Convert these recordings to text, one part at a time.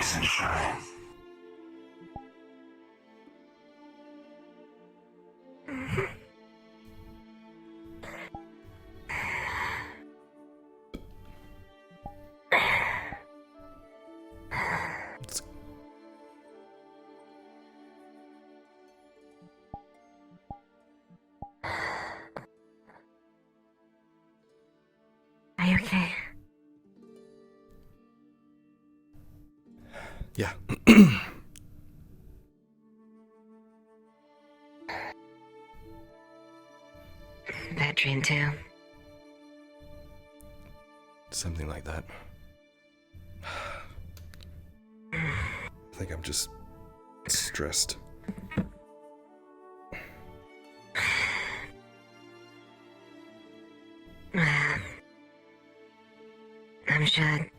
rise and shine. Are you okay? Yeah. Bad dream too. Something like that. I think I'm just stressed. I'm sure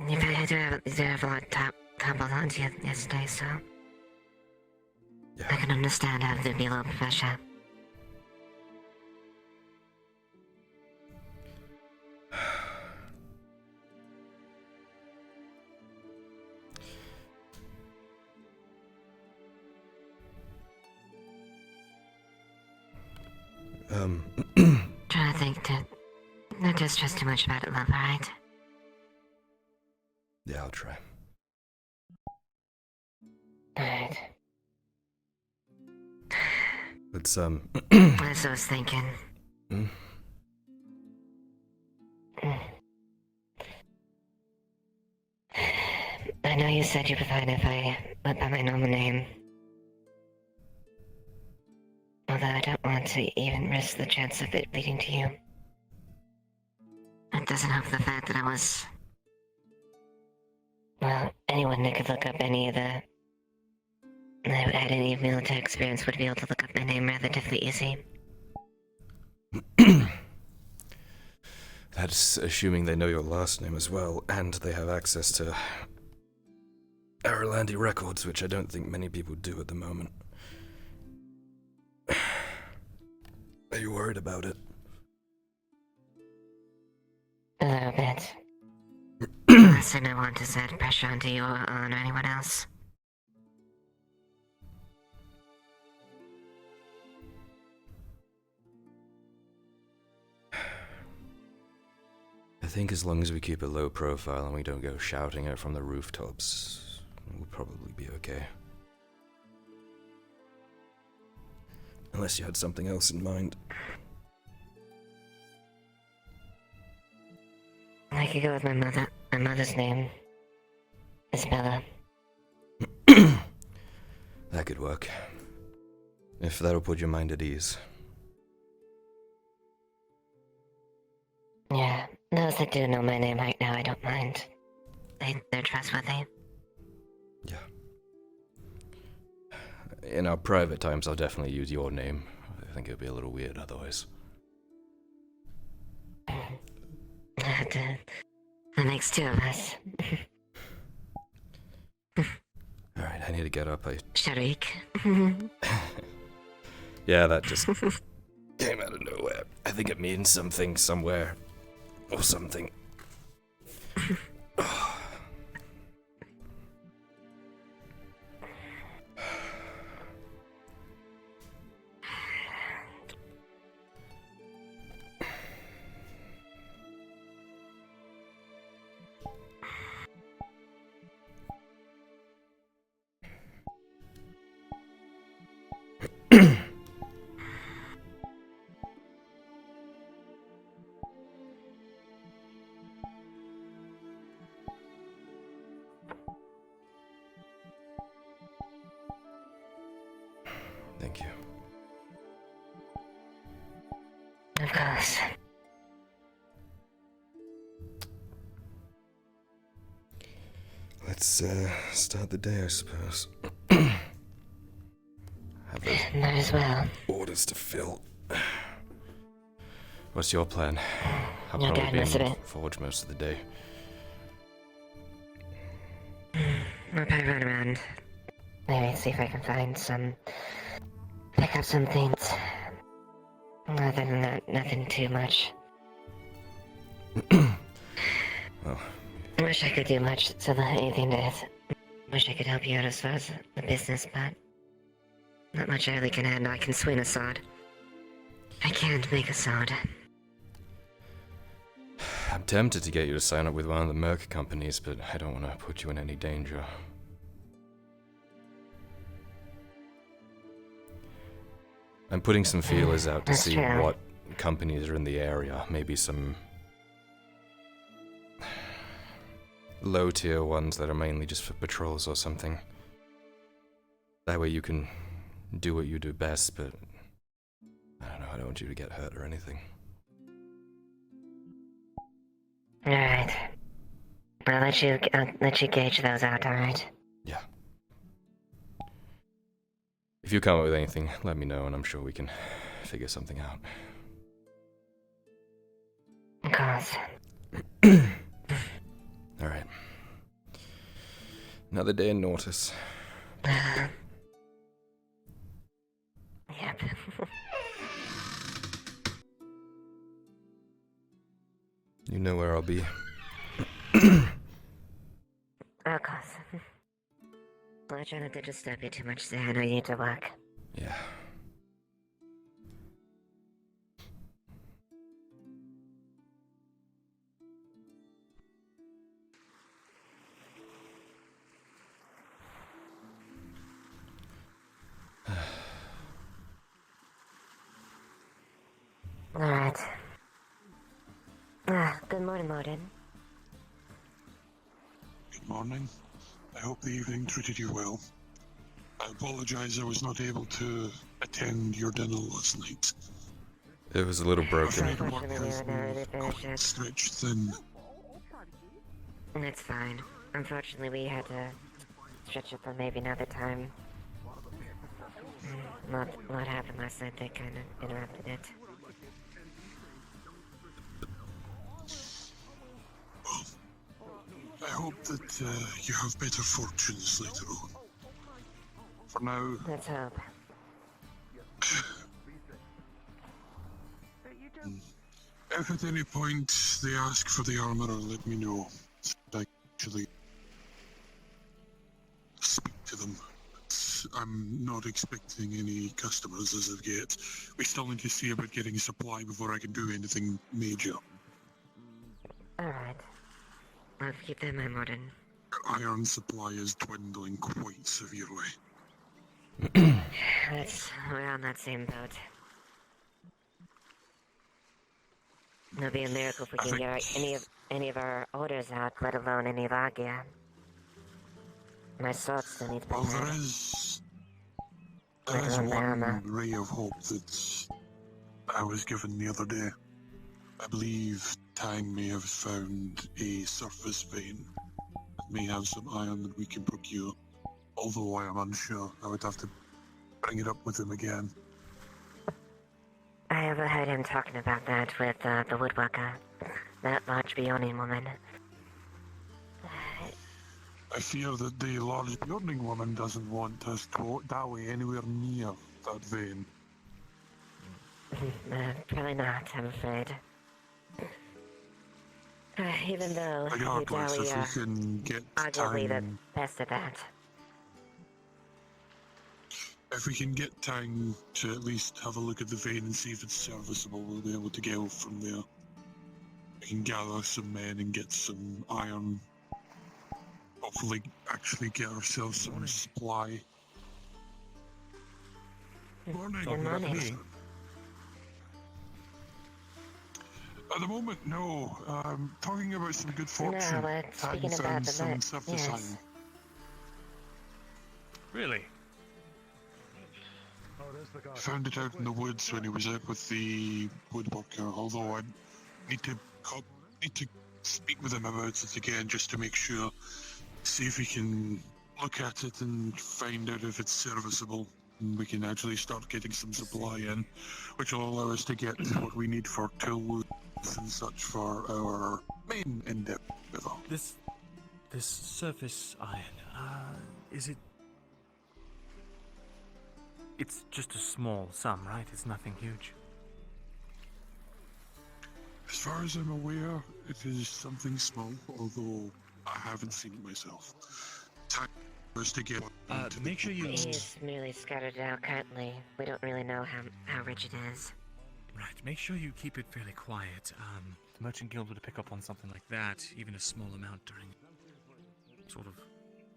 you do have a lot toppled onto you yesterday, so Yeah. I can understand how there'd be a little pressure. Try to think to not to stress too much about it, love, alright? Yeah, I'll try. Alright. Let's, As I was thinking. Hmm? I know you said you'd be fine if I went by my normal name. Although I don't want to even risk the chance of it leading to you. It doesn't help the fact that I was... Well, anyone that could look up any of the... that had any military experience would be able to look up my name relatively easy. That's assuming they know your last name as well, and they have access to Aralandi records, which I don't think many people do at the moment. Are you worried about it? A little bit. Last thing I want is add pressure onto you or on anyone else. I think as long as we keep a low profile and we don't go shouting it from the rooftops, we'll probably be okay. Unless you had something else in mind. I could go with my mother. My mother's name is Bella. That could work. If that'll put your mind at ease. Yeah, those that do know my name right now, I don't mind. They're trustworthy. Yeah. In our private times, I'll definitely use your name. I think it would be a little weird otherwise. That makes two of us. Alright, I need to get up. Sharik. Yeah, that just came out of nowhere. I think it means something somewhere. Or something. Thank you. Of course. Let's, start the day, I suppose. Have those Might as well. orders to fill. What's your plan? I'll Your probably dad be must have in been. Forge most of the day. I'll probably run around. Maybe see if I can find some... pick up some things. Other than that, nothing too much. Well, I wish I could do much so that anything did. Wish I could help you out as far as the business, but not much I really can add. I can swing a sword. I can't make a sword. I'm tempted to get you to sign up with one of the Merc companies, but I don't want to put you in any danger. I'm putting some feelers out to That's see true. what companies are in the area. Maybe some low-tier ones that are mainly just for patrols or something. That way you can do what you do best, but I don't know, I don't want you to get hurt or anything. Alright. I'll let you gauge those out, alright? Yeah. If you come up with anything, let me know and I'm sure we can figure something out. Of course. Alright. Another day in Nautis. Yep. You know where I'll be. Of course. I'll try not to disturb you too much today. I know you need to work. Yeah. Alright. Good morning, Morden. Good morning. I hope the evening treated you well. I apologize I was not able to attend your dinner last night. It was a little broken. Afraid work Unfortunately, has we were never been to finish quite it. stretched thin. It's fine. Unfortunately, we had to stretch it for maybe another time. What happened last night that kind of interrupted it. I hope that you have better fortunes later on. For now, Let's hope. if at any point they ask for the armor, let me know. I can actually speak to them. I'm not expecting any customers as of yet. We still need to see about getting supply before I can do anything major. Alright. I'll keep that in mind, Morden. Iron supply is dwindling quite severely. We're on that same boat. It'll be a miracle if we can get any of our orders out, let alone any log gear. My sword still needs Well, prepared. there is Like on one armor. ray of hope that I was given the other day. I believe Tang may have found a surface vein that may have some iron that we can procure. Although I am unsure, I would have to bring it up with him again. I overheard him talking about that with the woodworker. That large Bjorning woman. I fear that the large building woman doesn't want us to dowie anywhere near that vein. Probably not, I'm afraid. Even though Regardless, Dowie if we can get arguably the Tang, best at that. if we can get Tang to at least have a look at the vein and see if it's serviceable, we'll be able to go from there. We can gather some men and get some iron. Hopefully actually get ourselves some supply. Morning. Good morning. At the moment, no. Talking about some good fortune. No, Tang speaking about found the some night, surface yes. iron. Really? Found it out in the woods when he was out with the woodworker. Although I need to speak with him about it again just to make sure. See if we can look at it and find out if it's serviceable. And we can actually start getting some supply in, which will allow us to get what we need for tools and such for our main endeavor. This surface iron, is it... It's just a small sum, right? It's nothing huge. As far as I'm aware, it is something small, although I haven't seen it myself. Time was to get Make sure you... He's merely scattered out currently. We don't really know how rich it is. Right, make sure you keep it fairly quiet. The Merchant Guild would pick up on something like that, even a small amount during sort of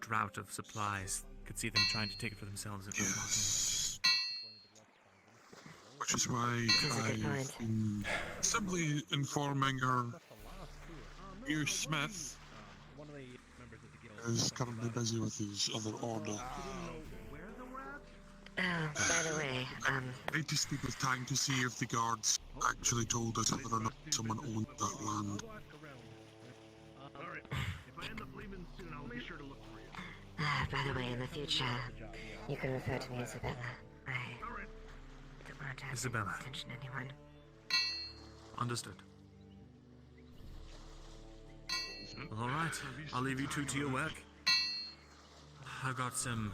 drought of supplies. Could see them trying to take it for themselves if it was possible. Which is why That's a good I've point. been simply informing her new smith is currently busy with his other order. Oh, by the way, I need to speak with Tang to see if the guards actually told us whether or not someone owned that land. By the way, in the future, you can refer to me as Isabella. I don't want to have Isabella. attention to anyone. Understood. All right, I'll leave you two to your work. I've got some...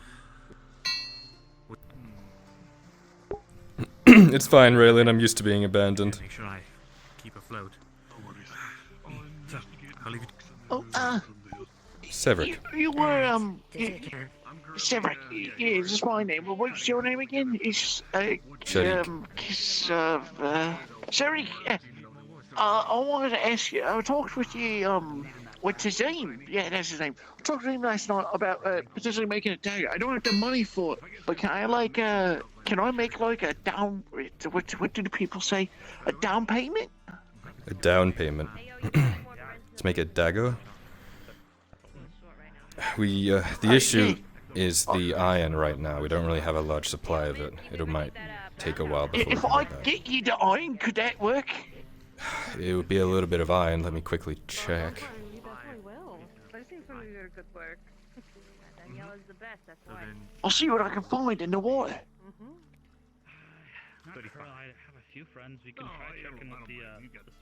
It's fine, Raylan. I'm used to being abandoned. Make sure I keep afloat. So, I'll leave you... Oh, Severick. you were, Take care. Severick, yeah, this is my name. Well, what's your name again? It's, Sharik. Severick, I wanted to ask you, I talked with you, what's his name? Yeah, that's his name. I talked to him last night about, potentially making a dagger. I don't have the money for it, but can I, can I make, a down, what do the people say? A down payment? A down payment. Let's make a dagger. The issue is the iron right now. We don't really have a large supply of it. It might take a while before we If can I get that. get you the iron, could that work? It would be a little bit of iron. Let me quickly check. You definitely will. Especially if you do good work. Daniela's the best, that's why. I'll see what I can find in the water. Not sure. I have a few friends. We can try checking with the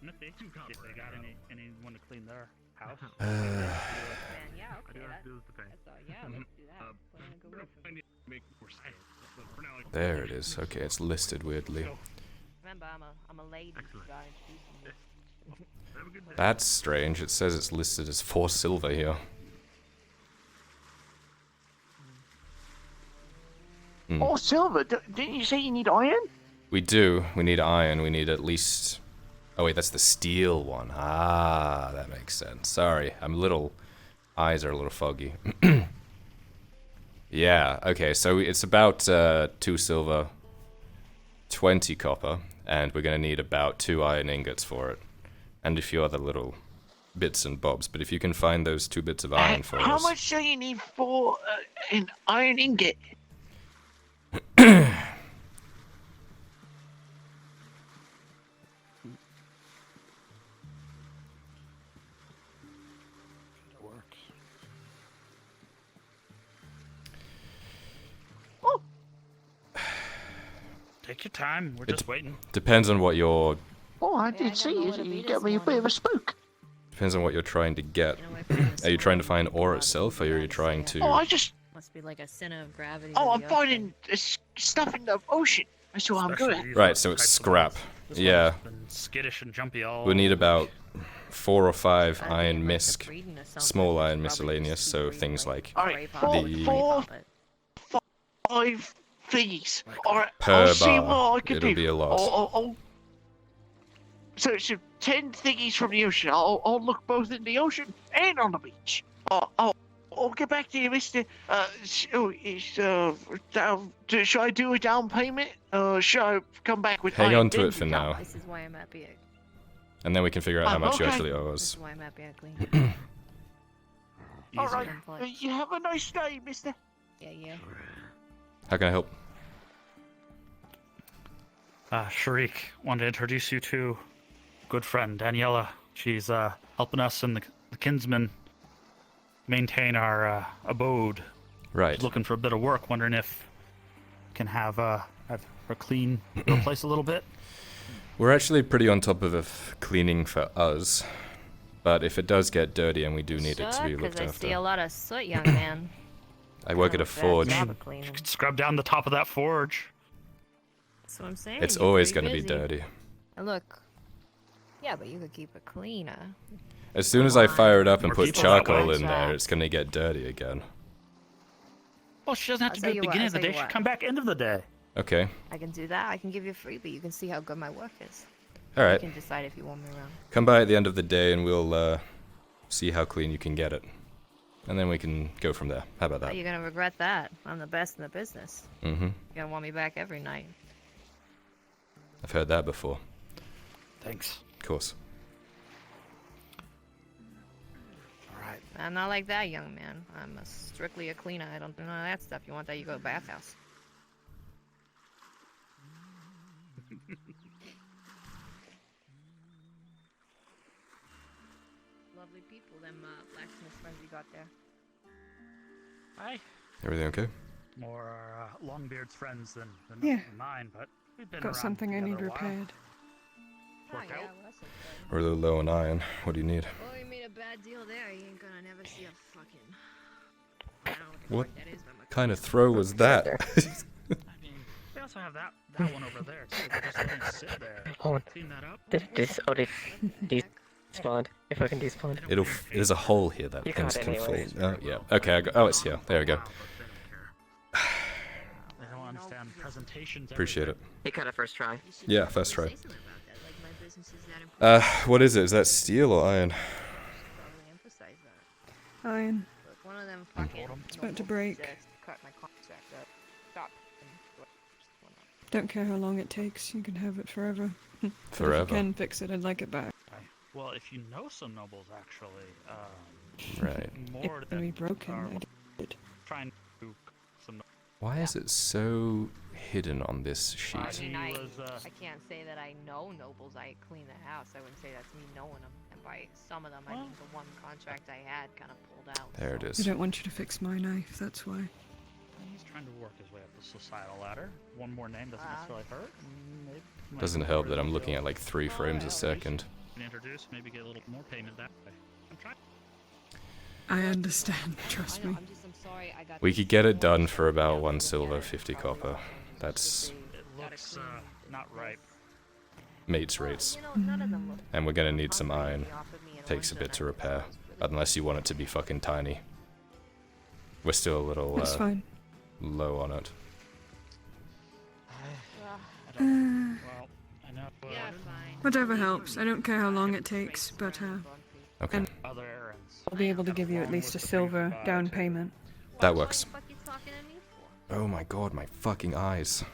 smithy, see if they got anyone to clean their house. Man, yeah, okay. That's all. Yeah, let's do that. Put in a good word for me. There it is. Okay, it's listed weirdly. Remember, I'm a lady. You gotta introduce me. That's strange. It says it's listed as 4 silver here. Oh, silver. Didn't you say you need iron? We do. We need iron. We need at least... Oh wait, that's the steel one. Ah, that makes sense. Sorry, eyes are a little foggy. Yeah, okay, so it's about 2 silver, 20 copper, and we're gonna need about 2 iron ingots for it. And a few other little bits and bobs, but if you can find those 2 bits of iron for How us... much do you need for an iron ingot? Take your time. We're just waiting. Depends on what you're... Oh, I I did don't see know you. what to You be got this me a bit of a spook. Depends on what you're trying to get. You know, my friend was Are you trying to saying find ore itself, or are you trying to... Oh, I just... Must be like a center of gravity. Oh, to I'm the finding stuff in the ocean. That's what I'm good Especially at. these Right, so it's types of scrap. ones. This Yeah. one's been skittish and jumpy all. We'll need about 4 or 5 ocean. iron Like misc, the breeding or something. small iron Probably just miscellaneous, keep so breeding, things like All right, grape four, hop, the- four, but 5 things. All right, Per I'll see bar. what I can It'll do. be a lot. So 10 thingies from the ocean. I'll look both in the ocean and on the beach. I'll get back to you, Mister. Should I do a down payment? Should I come back with? Hang my on to it for identity now, this is why I'm happy. and then we can figure out how much you okay. actually owe This us. is why I'm happy I cleaned. All right. Complex. You have a nice day, Mister. Yeah, yeah. How can I help? Sharik, wanted to introduce you to a good friend, Daniela. She's helping us and the kinsmen maintain our abode. Right. She's looking for a bit of work, wondering if we can have her clean the place a little bit. We're actually pretty on top of cleaning for us, but if it does get dirty and we do need it to be looked Because I see a after, lot of soot, young man. I work at a forge. Job of You cleaning. could scrub down the top of that forge. That's what I'm saying. It's you're always pretty going to be busy. dirty. And look, Yeah, but you could keep it cleaner. As soon as I fire it up and More put people that charcoal way. in there, it's gonna get dirty again. Well, she doesn't have to I'll do tell it at you the what, beginning I'll of the tell day. you She what. come back end of the day. Okay. I can do that. I can give you a freebie. You can see how good my work is. All You right. can decide if you want me around. Come by at the end of the day and we'll see how clean you can get it. And then we can go from there. How about that? You're gonna regret that. I'm the best in the business. Mm-hmm. You're gonna want me back every night. I've heard that before. Thanks. Of course. All right. I'm not like that, young man. I'm strictly a cleaner. I don't do none of that stuff. You want that, you go to bathhouse. Lovely people, them blacksmith friends you got there. Hi. Everything okay? More Longbeard's friends than Yeah. mine, but we've been Got around something I need together a while. repaired. Work out? Well, that's okay. We're a little low on iron. What do you need? Well, you made a bad deal there. You ain't gonna never see a fucking. I don't know what the What fuck that is, but my kind of throw was that? I mean, they also have that one over there too. They're just letting it sit there. Hold on. Clean that up. Despawn. If I can despawn. There's a hole here that You things got it can fall. anyways. Oh, yeah. Okay, oh, it's here. There we go. They don't understand presentations. Appreciate it. He got it first try. Yeah, first try. Say something about that. Like my business is that important. What is it? Is that steel or iron? Probably emphasize that. Iron. Look, one of them fucking. It's about to break. Cut my contract up. Stop. Don't care how long it takes. You can have it forever. But if Forever. you can fix it, I'd like it back. Well, if you know some nobles, actually, Right. more If we than broken, are I did. trying to some. Why is it so hidden on this I sheet? mean, He was, I can't say that I know nobles. I clean the house. I wouldn't say that's me knowing them. And by some of them, I mean the one contract I had kind of pulled out. There it I is. don't want you to fix my knife, that's why. He's trying to work his way up the societal ladder. One more name doesn't necessarily hurt. Maybe might Doesn't be help worth that I'm it. looking at like 3 frames a second. Can introduce, maybe get a little more payment that way. I'm trying. I understand, trust me. I'm sorry. I got We this could get it small done for about thing 1 look silver, at it. 50 copper. That's It looks not ripe. mate's rates. You know, none of them look. And we're gonna need some iron. He offered me an Takes a orange bit to and I thought repair. it was really Unless you want it to be fucking tiny. We're still a little That's fine. low on it. I don't. Well, I know. Yeah, fine. Whatever helps. I don't care how long it takes, but Okay, And- Other errands. I'll be able to give you at least a silver down payment. that works. What the fuck you talking to me for? Oh my god, my fucking eyes.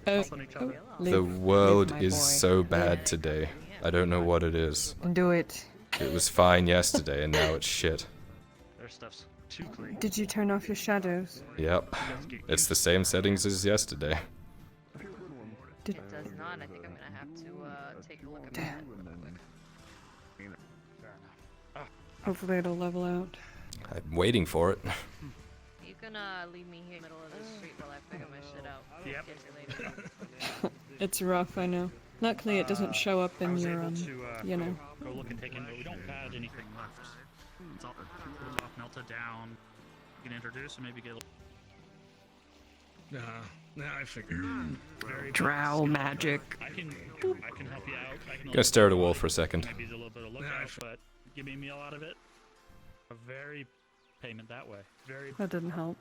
Helping each other. The world is so bad today. I don't know what it is. Do it. It was fine yesterday and now it's shit. Their stuff's too clean. Did you turn off your shadows? Yep. It's the same settings as yesterday. Did It does not. I think I'm gonna have to take a look at that. Fair enough. hopefully it'll level out. I'm waiting for it. You can leave me here in the middle of the street while I figure my shit out. Yep. Catch you later. It's rough, I know. Luckily, it doesn't show up I in was your able to you know. go look and take in, but we don't have anything left. It's all cooled off, melted down. You can introduce and maybe get a little. Nah, I figured. Very Drow magic. I can help you out. I can Gonna stare at a wall for a second. maybe a little bit of lookout, but give me a meal out of it. A very payment that way. Very. That didn't help.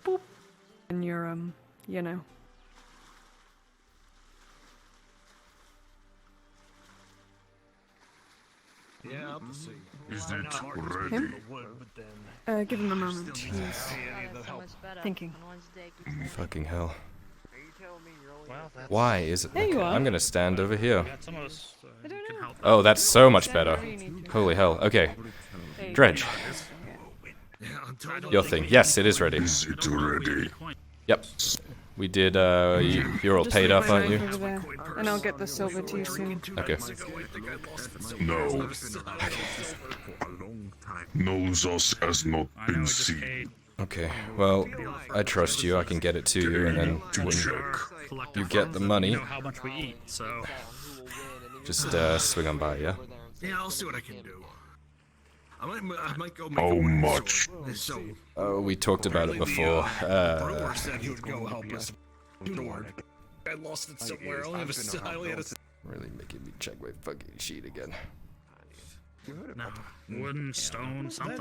Boop. In your you know. Yeah, up the sea. Is it ready? Him? Give him a moment. He's Oh, that's so much better. thinking. On one's day, keeps me- Fucking hell. Well, that's. Why is it? There you Okay, are. I'm gonna stand over here. Got some of us. I don't can know. help. Oh, that's so much better. Whatever you need to do. Holy hell. Okay. Dredge. Your thing. Yes, it is ready. Is it ready? Yep. We did, you're all Just paid leave up, my aren't knife you? over there, and I'll get the silver to you soon. Okay. No. Knows us has not I know been we just seen. paid Okay. Well, I trust you. I can get it to you, and then To when check. collective you get the money, know how much we eat, so just swing on by, yeah? Yeah, I'll see what I can do. I might go make How a wooden much? sword. So, Oh, we talked about it before. brewer said he would go help us. I lost it somewhere. I only had a Really making me check my fucking sheet again. No. Wooden, stone, something.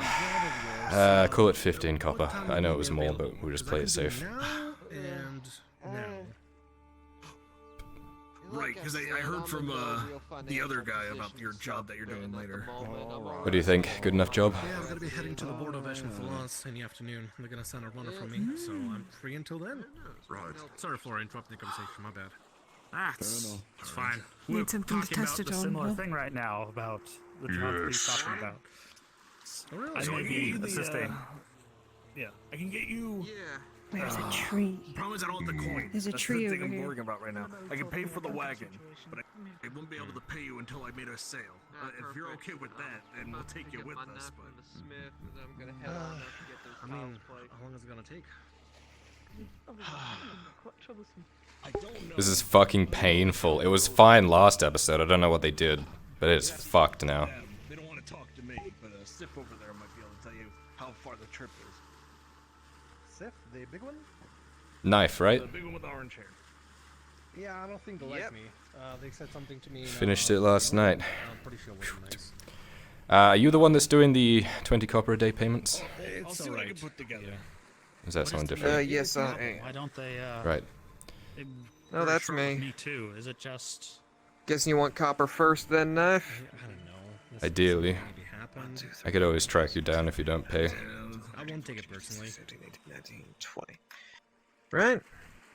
Call it 15 copper. I know it was more, but we'll just play it safe. and now. Right, because I heard from the other guy about your job that you're doing later. What do you think? Good enough job? Yeah, I'm gonna be heading to the Board of Echelons in the afternoon. They're gonna send a runner for me, so I'm free until then. Right. Sorry for interrupting the conversation, my bad. It's fine. Need We're something to talking test about it the on, similar huh? thing right now about the job that he's Yes. talking about. Oh, really? I So may I can be get you the, assisting. Yeah, I can get you. Where's a tree? Problem is I don't have the coin. There's a That's tree the thing over I'm here. worrying about right now. I can pay for the wagon, but I won't be able to pay you until I made a sale. If you're okay with that, then we'll take you with us. But I mean, how long is it gonna take? I don't know. This is fucking painful. It was fine last episode. I don't know what they did, but it's fucked now. They don't want to talk to me, but Sif over there might be able to tell you how far the trip is. Sif, the big one? Knife, right? The big one with the orange hair. Yeah, I don't think they like me. They said something to me. Finished it last night. I'm pretty sure it was nice. Are you the one that's doing the 20 copper a day payments? I'll see what I can put together. Is that someone different? Yes, I am. Why don't they, Right. No, that's me. Me too. Is it just... Guessing you want copper first, then knife? I don't know. Ideally. Maybe happened. I could always track you down if you don't pay. I won't take it personally. 17, 18, 19, 20. Right.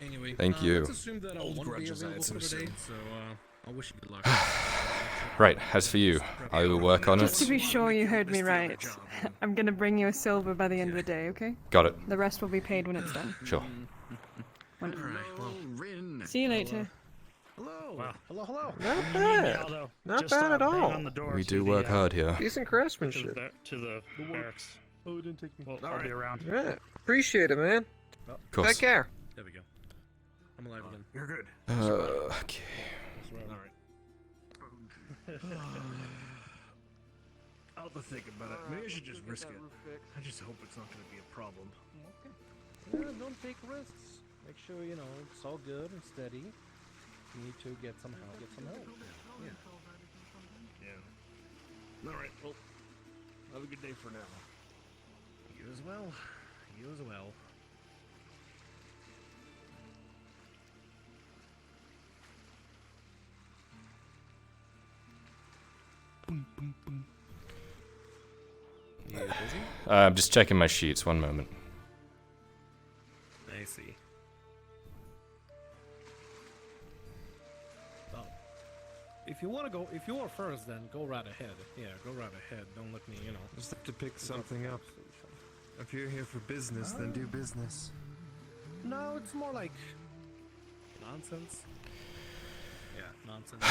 Anyway, Thank you. let's assume that I won't be available for the day, so I wish you good luck. Right, as for you, I will work on Just to it. be sure you heard me right, I'm gonna bring you a silver by the end of the day, okay? Got it. The rest will be paid when it's done. Sure. Wonderful. Alright, well, See you later. hello. Wow. Hello. Not bad. Not bad at all. We do work hard here. Decent To craftsmanship. the barracks. Oh, it didn't take me. Well, I'll be around. Yeah. Appreciate it, man. Of course. Take care. There we go. I'm alive again. You're good. Okay. Alright. I'll have to think about it. Maybe I should just risk it. I just hope it's not going to be a problem. Yeah, don't take risks. Make sure, it's all good and steady. You need to get some help. Yeah. Alright, well, have a good day for now. You as well. You as well. You busy? I'm just checking my sheets. One moment. I see. Well, if you want to go, if you are first, then go right ahead. Yeah, go right ahead. Don't let me, Just have to pick something up. If you're here for business, then do business. No, it's more like nonsense. Yeah, nonsense.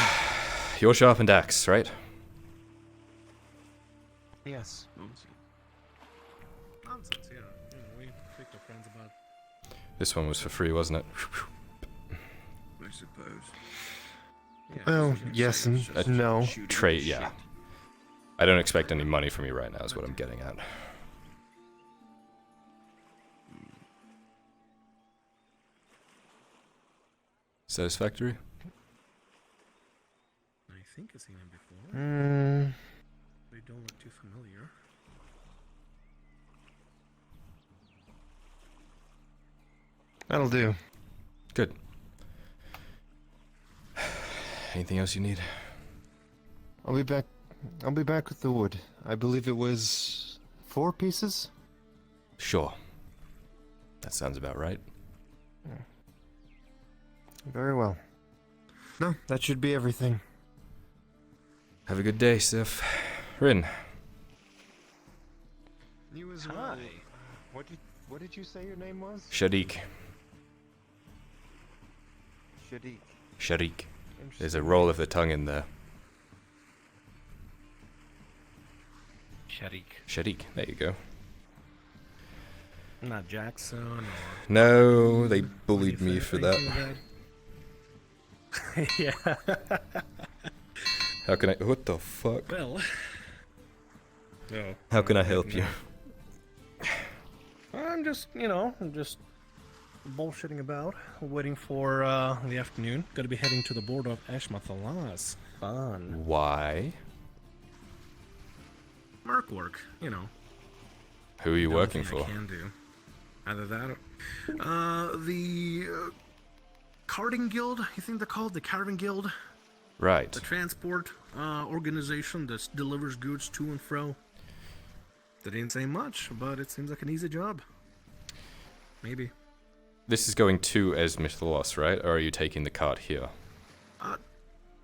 Your sharpened axe, right? Yes. Nonsense, yeah. We picked our friends about. This one was for free, wasn't it? I suppose. Yeah, Well, just yes say- and no. Trade, yeah. I don't expect any money from you right now, is what I'm getting at. Satisfactory? I think I've seen him before. Hmm. They don't look too familiar. That'll do. Good. Anything else you need? I'll be back. I'll be back with the wood. I believe it was 4 pieces. Sure. That sounds about right. Very well. No, that should be everything. Have a good day, Sif. Rin. You as well. What did you say your name was? Shadik. Shadik. Sharik. There's a roll of the tongue in there. Sharik. Sharik. There you go. Not Jackson or... No, they bullied me for that. Yeah. How can I... What the fuck? Well, Oh. How can I help you? I'm just, I'm just bullshitting about, waiting for the afternoon. Gotta be heading to the border of Ashmathalas. Fun. Why? Merc work, Who are you working Anything for? I can do. Either that or... the... Carting Guild? You think they're called the Caravan Guild? Right. The transport organization that delivers goods to and fro. They didn't say much, but it seems like an easy job. Maybe. This is going to Esmithalos, right? Or are you taking the cart here?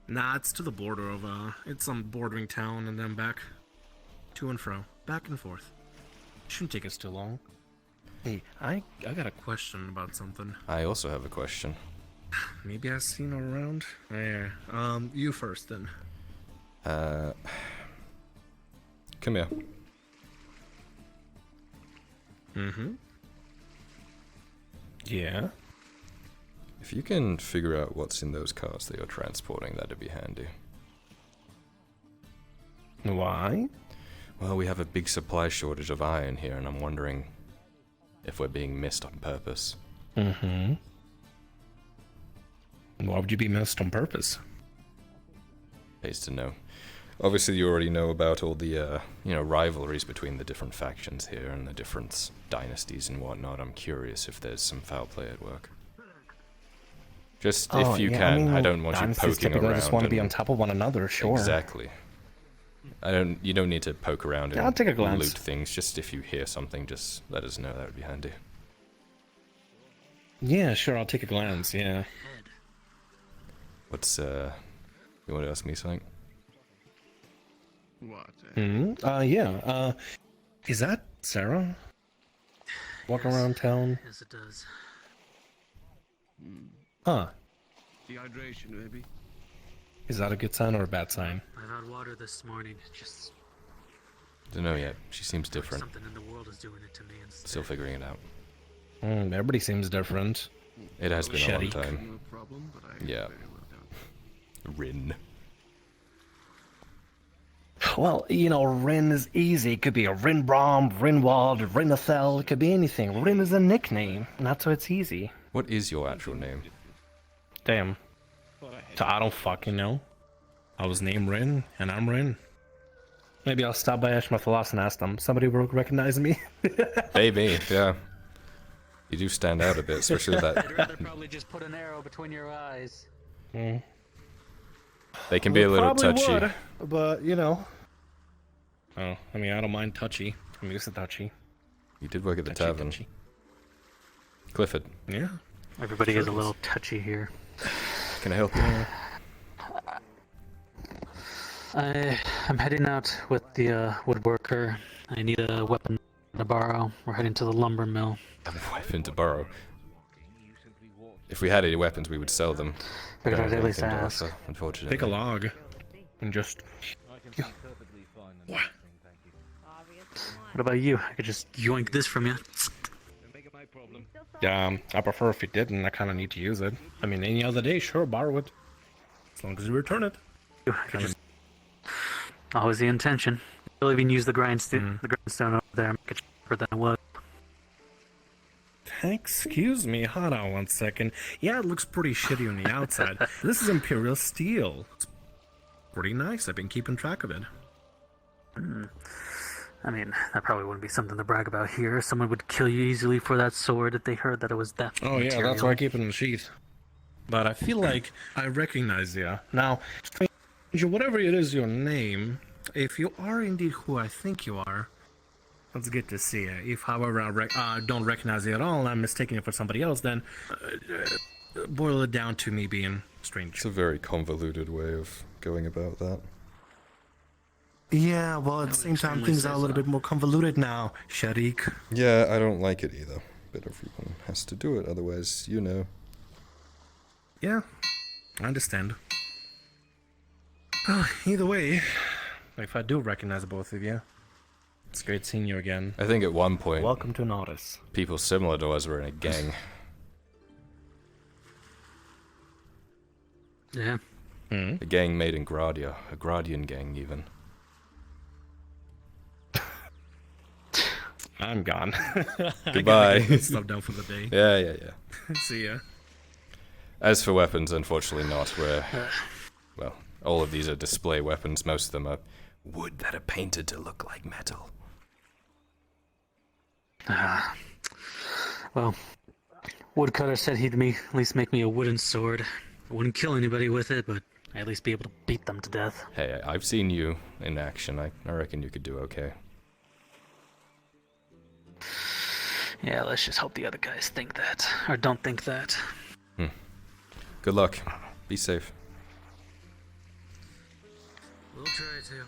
Nah, it's to the border of, it's some bordering town and then back. To and fro. Back and forth. Shouldn't take us too long. Hey, I got a question about something. I also have a question. Maybe I've seen her around? Yeah. You first then. Come here. Mm-hmm. Yeah? If you can figure out what's in those carts that you're transporting, that'd be handy. Why? Well, we have a big supply shortage of iron here, and I'm wondering if we're being missed on purpose. Mm-hmm. Why would you be missed on purpose? Pays to know. Obviously, you already know about all the, rivalries between the different factions here and the different dynasties and whatnot. I'm curious if there's some foul play at work. Just if you can. I don't want you poking around. Just want to be on top of one another, sure. Exactly. You don't need to poke around and I'll take a glance. loot things. Just if you hear something, just let us know. That would be handy. Yeah, sure. I'll take a glance. Yeah. What's you want to ask me something? What? Yeah. Is that Sarah? Walking around town? Yes, it does. Huh. Dehydration, maybe. Is that a good sign or a bad sign? I've had water this morning. Just Don't know yet. She seems different. something in the world is doing it to me instead. Still figuring it out. Everybody seems different. It has been a long Shetty. time. No problem, but I Yeah. very well doubt. Rin. Well, Rin is easy. It could be a Rinbrom, Rinwald, Rinnathel. It could be anything. Rin is a nickname, and that's why it's easy. What is your actual name? Damn. I don't fucking know. I was named Rin, and I'm Rin. Maybe I'll stop by Ashmathalas and ask them. Somebody will recognize me. Maybe, yeah. You do stand out a bit, especially that. I'd rather probably just put an arrow between your eyes. Mm. They can be a little touchy. Would, but, Oh, I don't mind touchy. I'm used to touchy. You did work at the Touchy, tavern. touchy. Clifford. Yeah. Everybody Sure is a is. little touchy here. Can I help you? I'm heading out with the woodworker. I need a weapon to borrow. We're heading to the lumber mill. A weapon to borrow. If we had any weapons, we would sell them. Figured Don't I'd have at least anything to ask. offer, unfortunately. Take a log. And just... What about you? I could just yoink this from you. I prefer if you didn't. I kind of need to use it. Any other day, sure, borrow it. As long as you return it. Always the intention. I'll even use the grindstone over there. Make it cheaper than it was. Excuse me, hold on one second. Yeah, it looks pretty shitty on the outside. This is Imperial steel. It's pretty nice. I've been keeping track of it. That probably wouldn't be something to brag about here. Someone would kill you easily for that sword if they heard that it was that Oh yeah, material. that's why I keep it in the sheath. But I feel like I recognize you. Now, stranger, whatever it is your name, if you are indeed who I think you are, it's good to see you. If, however, I don't recognize you at all and I'm mistaking you for somebody else, then boil it down to me being strange. It's a very convoluted way of going about that. Yeah, well, at the same time, things are a little bit more convoluted now, Sharik. Yeah, I don't like it either. But everyone has to do it, otherwise, Yeah, I understand. Either way, if I do recognize both of you, it's great seeing you again. I think at one point, Welcome to Nautis. people similar to us were in a gang. Yeah. A gang made in Gradia. A Gradian gang, even. I'm gone. Goodbye. I gotta get stuff down for the day. Yeah. See ya. As for weapons, unfortunately not. Well, all of these are display weapons. Most of them are wood that are painted to look like metal. Well, Woodcutter said he'd at least make me a wooden sword. I wouldn't kill anybody with it, but I'd at least be able to beat them to death. Hey, I've seen you in action. I reckon you could do okay. Yeah, let's just hope the other guys think that, or don't think that. Good luck. Be safe. We'll try to.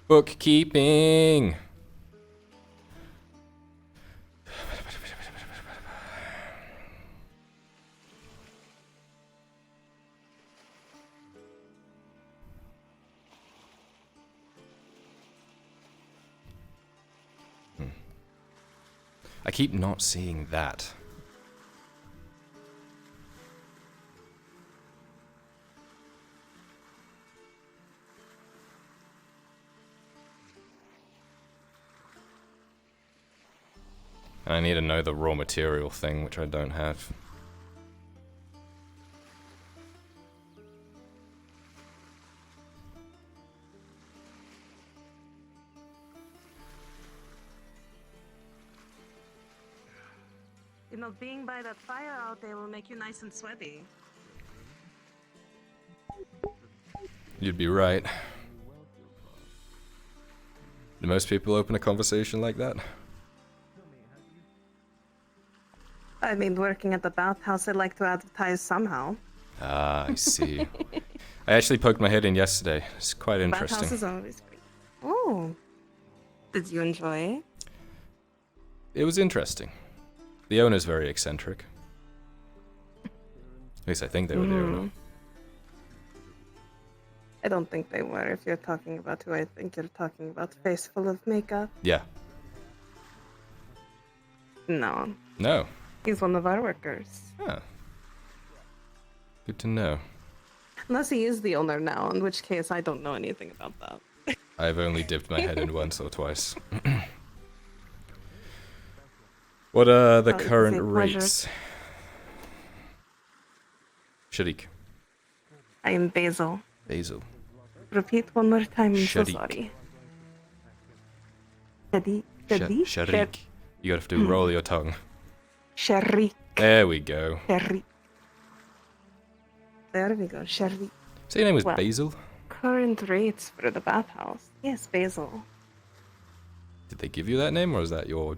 Bookkeeping! I keep not seeing that. And I need to know the raw material thing, which I don't have. You know, being by that fire out there will make you nice and sweaty. You'd be right. Do most people open a conversation like that? I mean, working at the bathhouse, I'd like to advertise somehow. Ah, I see. I actually poked my head in yesterday. It's quite interesting. Bathhouse is always great. Oh. Did you enjoy it? It was interesting. The owner's very eccentric. At least I think they were the owner. I don't think they were, if you're talking about who I think you're talking about. Face full of makeup? Yeah. No. No. He's one of our workers. Ah. Good to know. Unless he is the owner now, in which case I don't know anything about that. I've only dipped my head in once or twice. What are the current rates? Sharik. I am Basil. Basil. Repeat one more time, I'm so Sharik. sorry. Sharik. You have to roll your tongue. Sharik. There we go. Sharik. There we go, Sharik. So your name was Well, Basil? Current rates for the bathhouse. Yes, Basil. Did they give you that name, or is that your...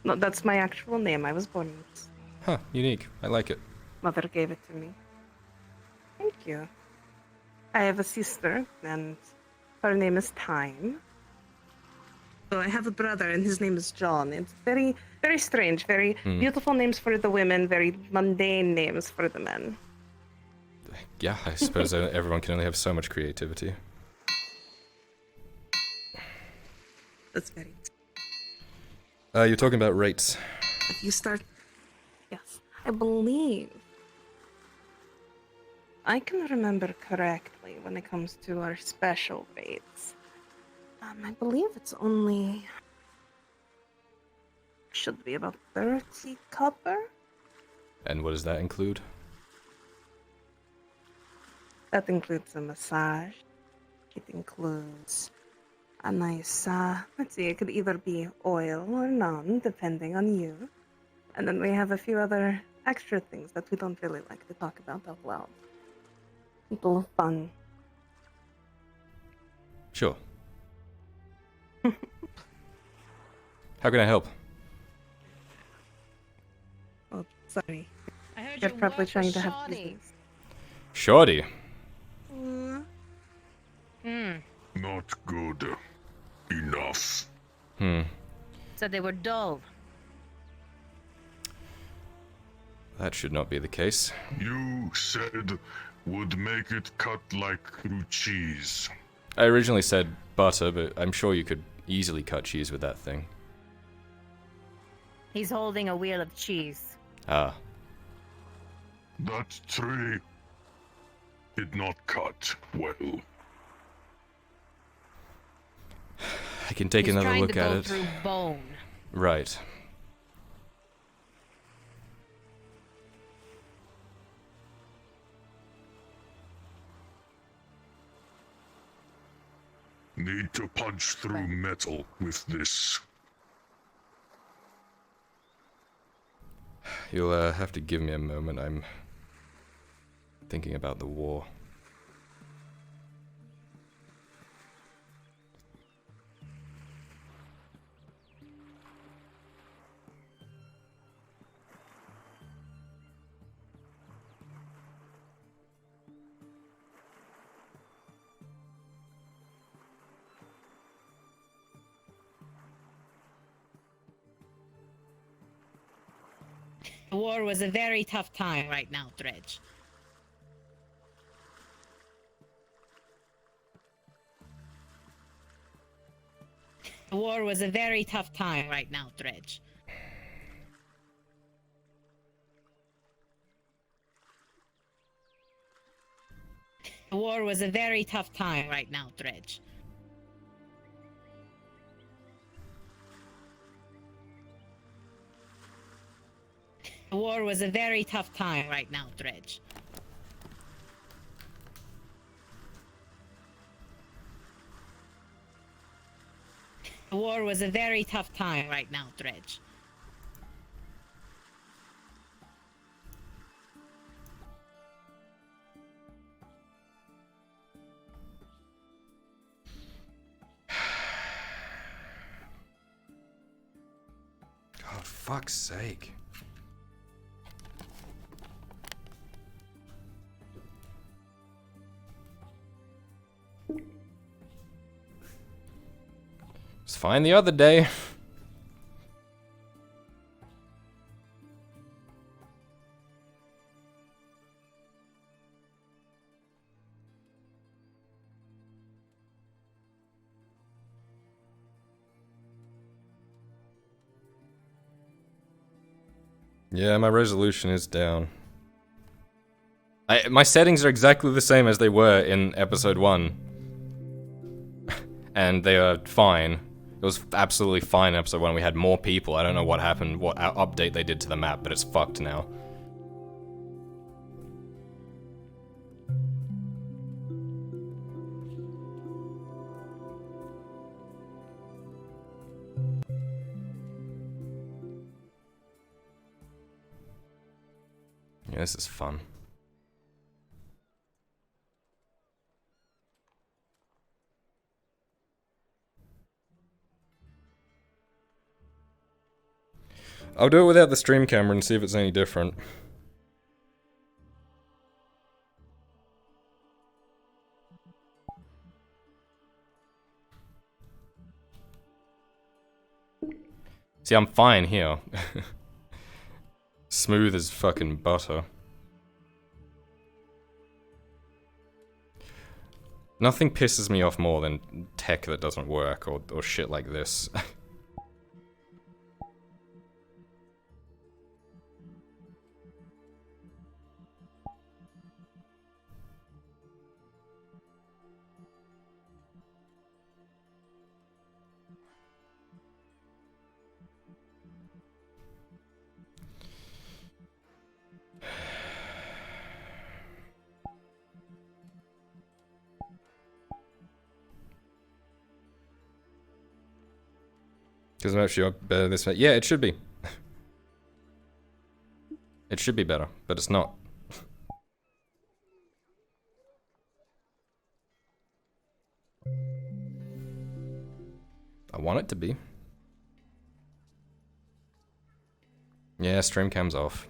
No, that's my actual name. I was born with it. Huh, unique. I like it. Mother gave it to me. Thank you. I have a sister, and her name is Time. So I have a brother, and his name is John. It's very, very strange. Very beautiful names for the women, very mundane names for the men. Yeah, I suppose everyone can only have so much creativity. That's very... You're talking about rates. If you start... Yes, I believe... I can remember correctly when it comes to our special rates. I believe it's only... should be about 30 copper? And what does that include? That includes a massage. It includes a nice, let's see, it could either be oil or none, depending on you. And then we have a few other extra things that we don't really like to talk about out loud. Little fun. Sure. How can I help? Oh, sorry. I heard You're you probably work for trying to have Shoddy. business. Shorty. Not good enough. Said they were dull. That should not be the case. You said would make it cut like through cheese. I originally said butter, but I'm sure you could easily cut cheese with that thing. He's holding a wheel of cheese. Ah. That tree did not cut well. I can take He's another trying look to at go it. through bone. Right. Need to punch through metal with this. You'll have to give me a moment. I'm thinking about the war. The war was a very tough time right now, Dredge. The war was a very tough time right now, Dredge. The war was a very tough time right now, Dredge. The war was a very tough time right now, Dredge. The war was a very tough time right now, Dredge. God, fuck's sake. It's fine the other day. Yeah, my resolution is down. My settings are exactly the same as they were in episode 1. And they are fine. It was absolutely fine in episode 1. We had more people. I don't know what happened, what update they did to the map, but it's fucked now. Yeah, this is fun. I'll do it without the stream camera and see if it's any different. See, I'm fine here. Smooth as fucking butter. Nothing pisses me off more than tech that doesn't work or shit like this. Because I'm actually better this way. Yeah, it should be. It should be better, but it's not. I want it to be. Yeah, stream cam's off.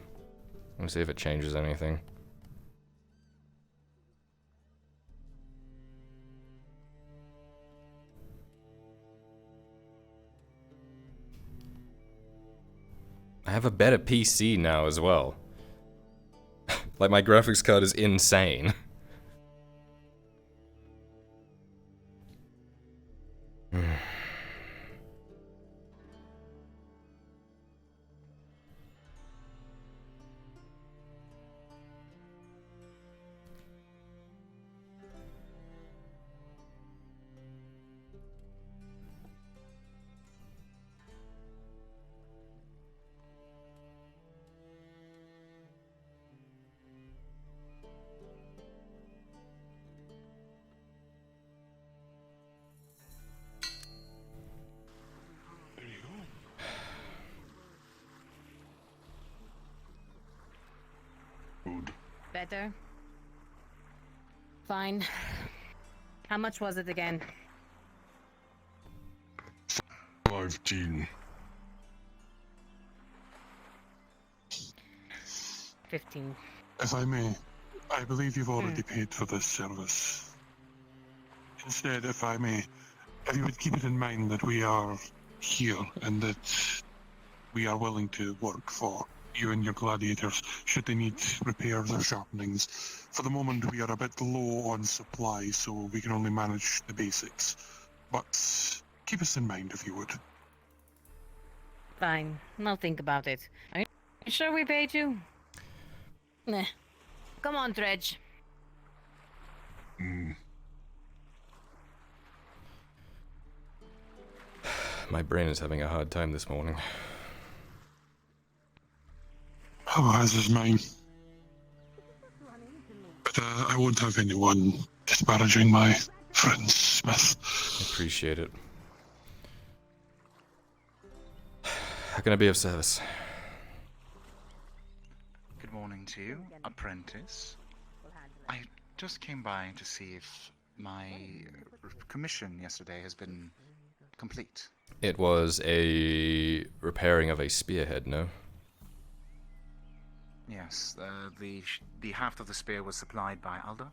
Let me see if it changes anything. I have a better PC now as well. Like, my graphics card is insane. better? Fine. How much was it again? 15. 15. If I may, I believe you've already paid for this service. Instead, if I may, if you would keep it in mind that we are here and that we are willing to work for you and your gladiators should they need repairs or sharpenings. For the moment, we are a bit low on supply, so we can only manage the basics. But keep us in mind if you would. Fine. I'll think about it. Are you sure we paid you? Nah. Come on, Dredge. My brain is having a hard time this morning. Oh, as is mine. But I won't have anyone disparaging my friend Smith. Appreciate it. How can I be of service? Good morning to you, apprentice. I just came by to see if my commission yesterday has been complete. It was a repairing of a spearhead, no? Yes, the haft of the spear was supplied by Alda.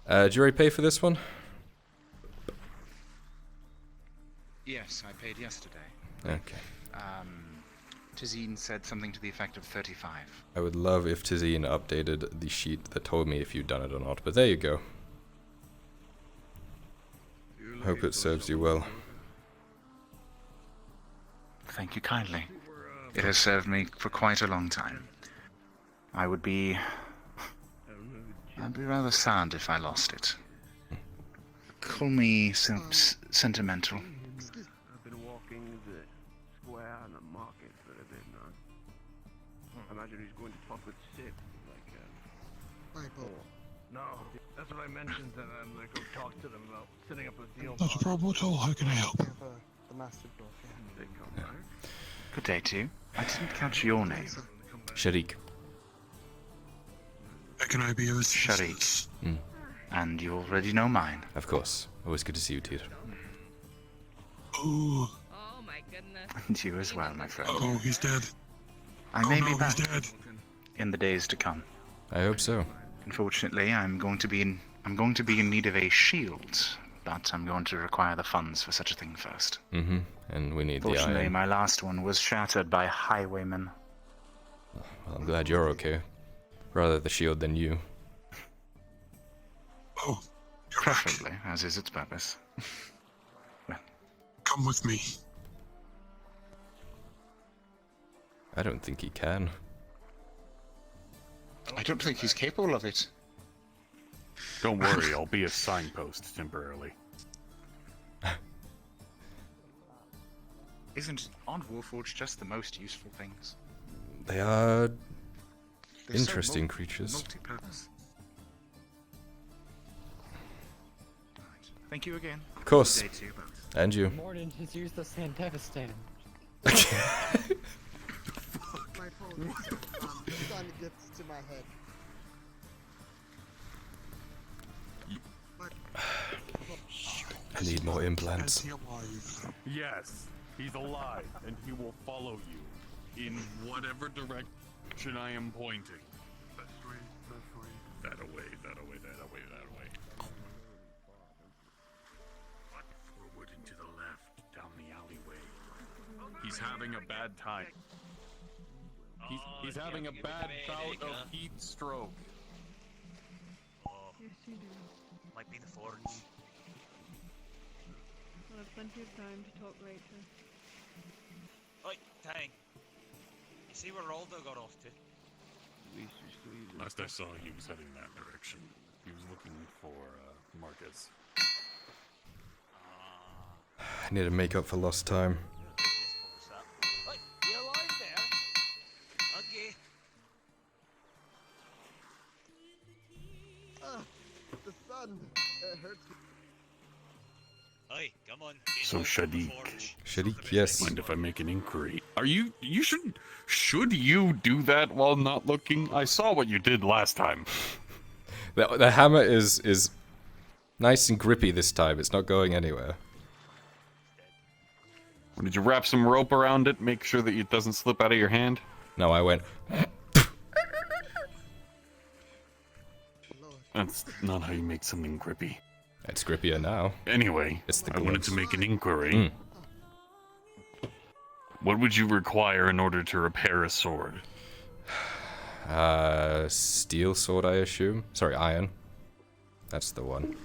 Did you already pay for this one? Yes, I paid yesterday. Okay. Tazine said something to the effect of 35. I would love if Tizine updated the sheet that told me if you'd done it or not, but there you go. Hope it serves you well. Thank you kindly. It has served me for quite a long time. I'd be rather sad if I lost it. Call me sentimental. I've been walking the square and the market for a bit now. I imagine he's going to talk with Sid, like, No, that's what I mentioned, and I'm gonna go talk to them about setting up a deal. Not a problem at all. How can I help? The master book. They come back. Good day to you. I didn't catch your name. Sharik. Can I be of Sharik. And you already know mine. Of course. Always good to see you, Tyr. Oh. Oh my goodness. And you as well, my friend. Oh, he's dead. I may be no, back he's dead. in the days to come. I hope so. Unfortunately, I'm going to be in need of a shield, but I'm going to require the funds for such a thing first. Mm-hmm. And we need the Fortunately, iron. my last one was shattered by highwaymen. Well, I'm glad you're okay. Rather the shield than you. Oh, preferably, as is its purpose. Come with me. I don't think he can. I don't think he's capable of it. Don't worry, I'll be a signpost temporarily. Aren't Warforged just the most useful things? They are They're interesting so creatures. multi-purpose. Thank you again. Of course. Good day to you both. And you. Morden has used the sand devastating. My phone. The sun gets to my head. I need more implants. Yes, he's alive, and he will follow you in whatever direction I am pointing. That away, that away, that away, that away. Forward and to the left, down the alleyway. He's having a bad time. He's having a bad bout of heat stroke. Yes, you do. Might be the forge. We'll have plenty of time to talk later. Oi, Tang. You see where Roldo got off to? Last I saw, he was heading that direction. He was looking for Marcus. I need to make up for lost time. Oi, you alive there? Okay. The sun hurts me. Oi, come on. So Shadik. Shadik, yes. Mind if I make an inquiry? You Should you do that while not looking? I saw what you did last time. The hammer is nice and grippy this time. It's not going anywhere. Did you wrap some rope around it? Make sure that it doesn't slip out of your hand? No, I went. That's not how you make something grippy. It's grippier now. Anyway, it's the I wanted to make an inquiry. Mm. What would you require in order to repair a sword? Steel sword, I assume. Sorry, iron. That's the one.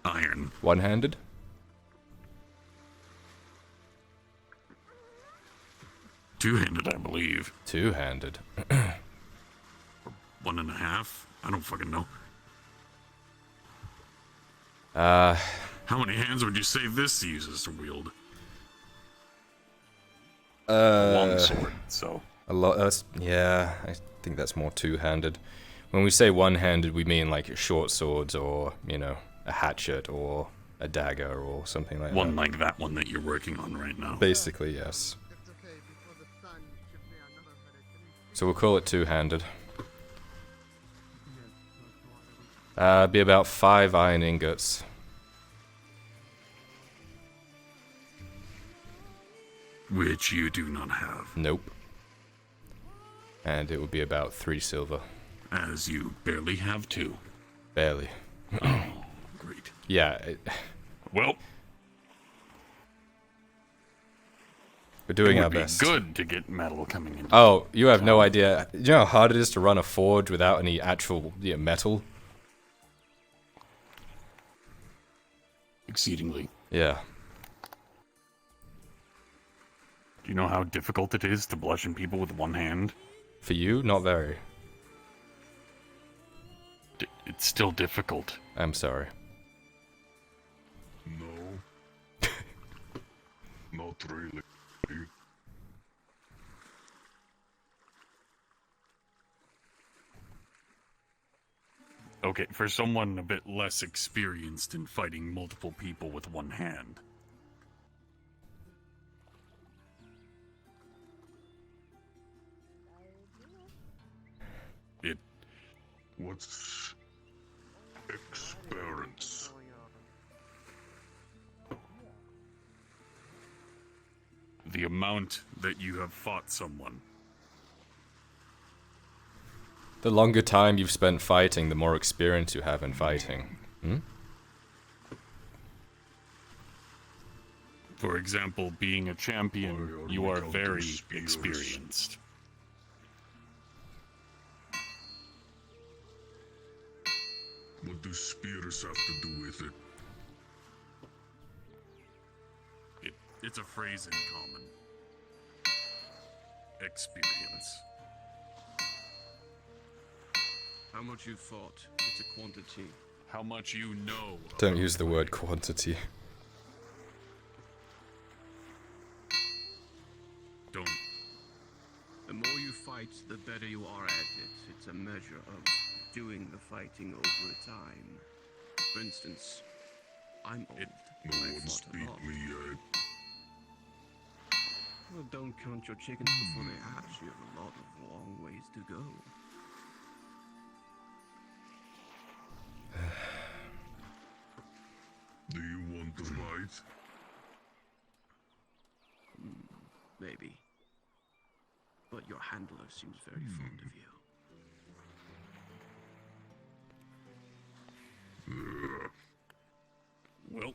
Iron. One-handed? Two-handed, I believe. Two-handed. 1.5? I don't fucking know. How many hands would you say this uses to wield? Long sword, so. A lot. Yeah, I think that's more two-handed. When we say one-handed, we mean like short swords, or you know, a hatchet, or a dagger, or something like that. One like that one that you're working on right now. Basically, yes. So we'll call it two-handed. Be about 5 iron ingots. Which you do not have. Nope. And it would be about 3 silver. As you barely have 2. Barely. Oh, great. Yeah. Well, we're doing it our would be best. good to get metal coming in. Oh, you have no idea. Do you know how hard it is to run a forge without any actual metal? Exceedingly. Yeah. Do you know how difficult it is to bludgeon people with one hand? For you, not very. It's still difficult. I'm sorry. No. Not really. Okay, for someone a bit less experienced in fighting multiple people with one hand. What's experience? The amount that you have fought someone. The longer time you've spent fighting, the more experience you have in fighting. Hmm? For example, being a champion, you are very experienced. What do spears have to do with it? It's a phrase in common. Experience. How much you fought, it's a quantity. How much you know. Don't use the word quantity. Don't. The more you fight, the better you are at it. It's a measure of doing the fighting over time. For instance, I'm old. No one's beat me yet. Well, don't count your chickens before they hatch. You have a lot of long ways to go. Do you want to fight? Maybe. But your handler seems very fond of you. Well,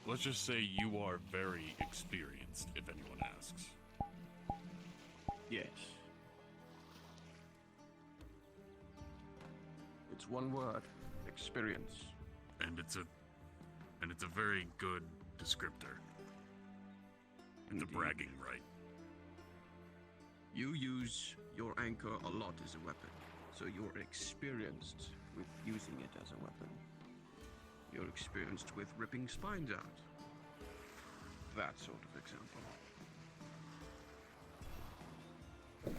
let's just say you are very experienced, if anyone asks. Yes. It's one word. Experience. And it's a very good descriptor. It's a bragging right. You use your anchor a lot as a weapon, so you're experienced with using it as a weapon. You're experienced with ripping spines out. That sort of example.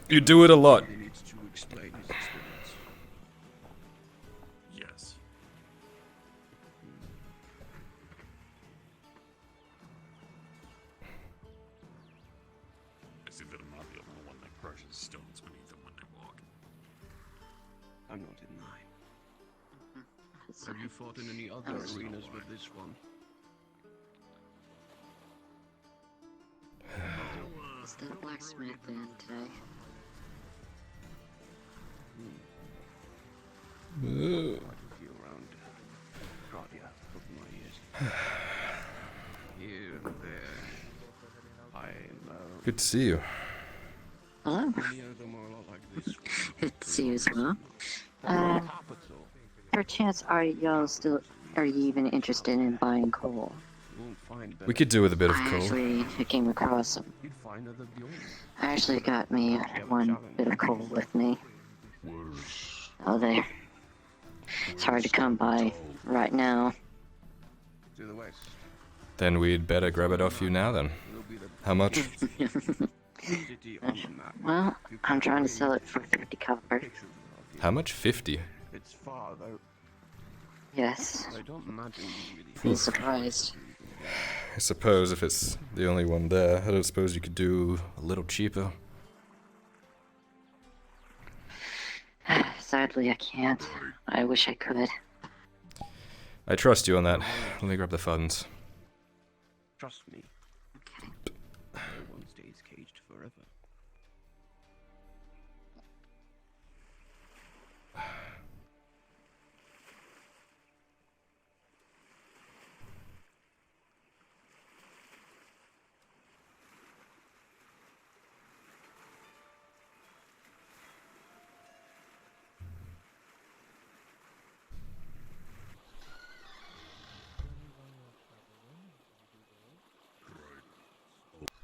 You do it a lot. He needs to explain his experience. Yes. see that I'm not the only one that crushes stones beneath them when they walk. I'm not in mine. Have you fought in any other arenas with this one? Is the blacksmith in today? I can feel around Gradia over my ears. Here and there. I know. Good to see you. Hello. Many of them are a lot like this. Good to see you as well. Perchance, are you even interested in buying coal? We could do with a bit of I coal. actually came across some. I actually got me one bit of coal with me. Oh, there. It's hard to come by right now. To the west. Then we'd better grab it off you now then. How much? Well, I'm trying to sell it for 50 copper. How much? 50? It's far though. Yes. I don't imagine you really Be surprised. I suppose if it's the only one there, I don't suppose you could do a little cheaper. Sadly, I can't. I wish I could. I trust you on that. Let me grab the funds. Trust me. No one stays caged forever.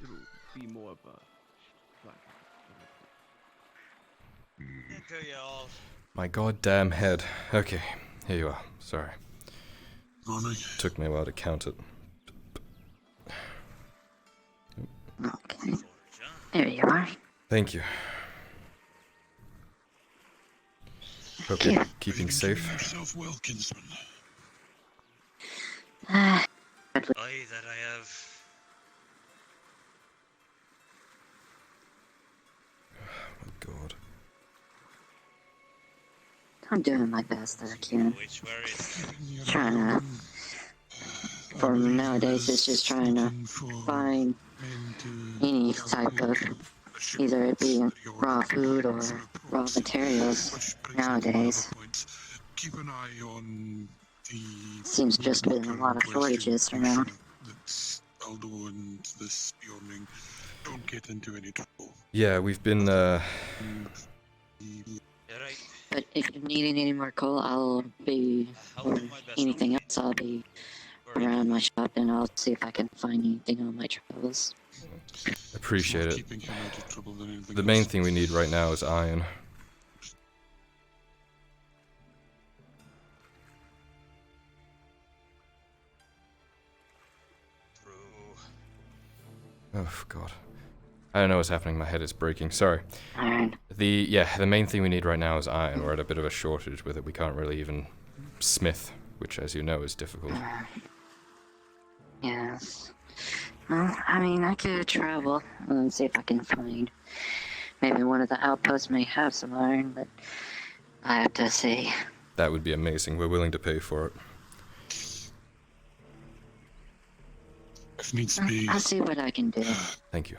It'll be more of a black. Into you all. My goddamn head. Okay, here you are. Sorry. Took me a while to count it. Okay. There you are. Thank you. Hope you're keeping safe. Yourself well, kinsman. Aye, that I have. Oh God. I'm doing my best that I can. Trying to. For nowadays, it's just trying to find any type of, either it be raw food or raw materials nowadays. Keep an eye on the Seems just been a lot of shortages around. Aldo and this yawning. Don't get into any trouble. Yeah, we've been, But if you're needing any more coal, I'll be, or anything else, I'll be around my shop and I'll see if I can find anything on my travels. appreciate it. The main thing we need right now is iron. Oh God. I don't know what's happening, my head is breaking, sorry. Iron. The main thing we need right now is iron. We're at a bit of a shortage with it. We can't really even smith, which as you know is difficult. Yes. Well, I mean, I could travel and see if I can find. Maybe one of the outposts may have some iron, but I have to see. That would be amazing. We're willing to pay for it. If needs be. I'll see what I can do. Thank you.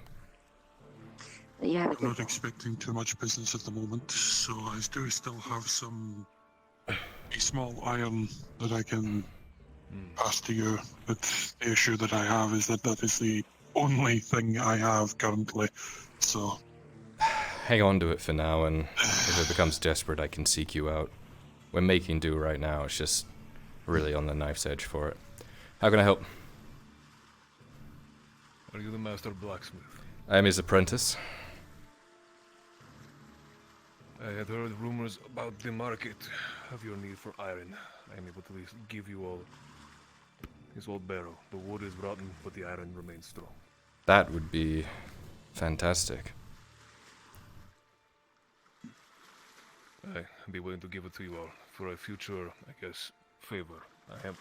But yeah, I'm not expecting too much business at the moment, so I do still have a small iron that I can pass to you. But the issue that I have is that is the only thing I have currently. So hang on to it for now, and if it becomes desperate, I can seek you out. We're making do right now. It's just really on the knife's edge for it. How can I help? Are you the master blacksmith? I am his apprentice. I had heard rumors about the market of your need for iron. I am able to at least give you all this old barrel. The wood is rotten, but the iron remains strong. That would be fantastic. I'd be willing to give it to you all for a future, I guess, favor. I have.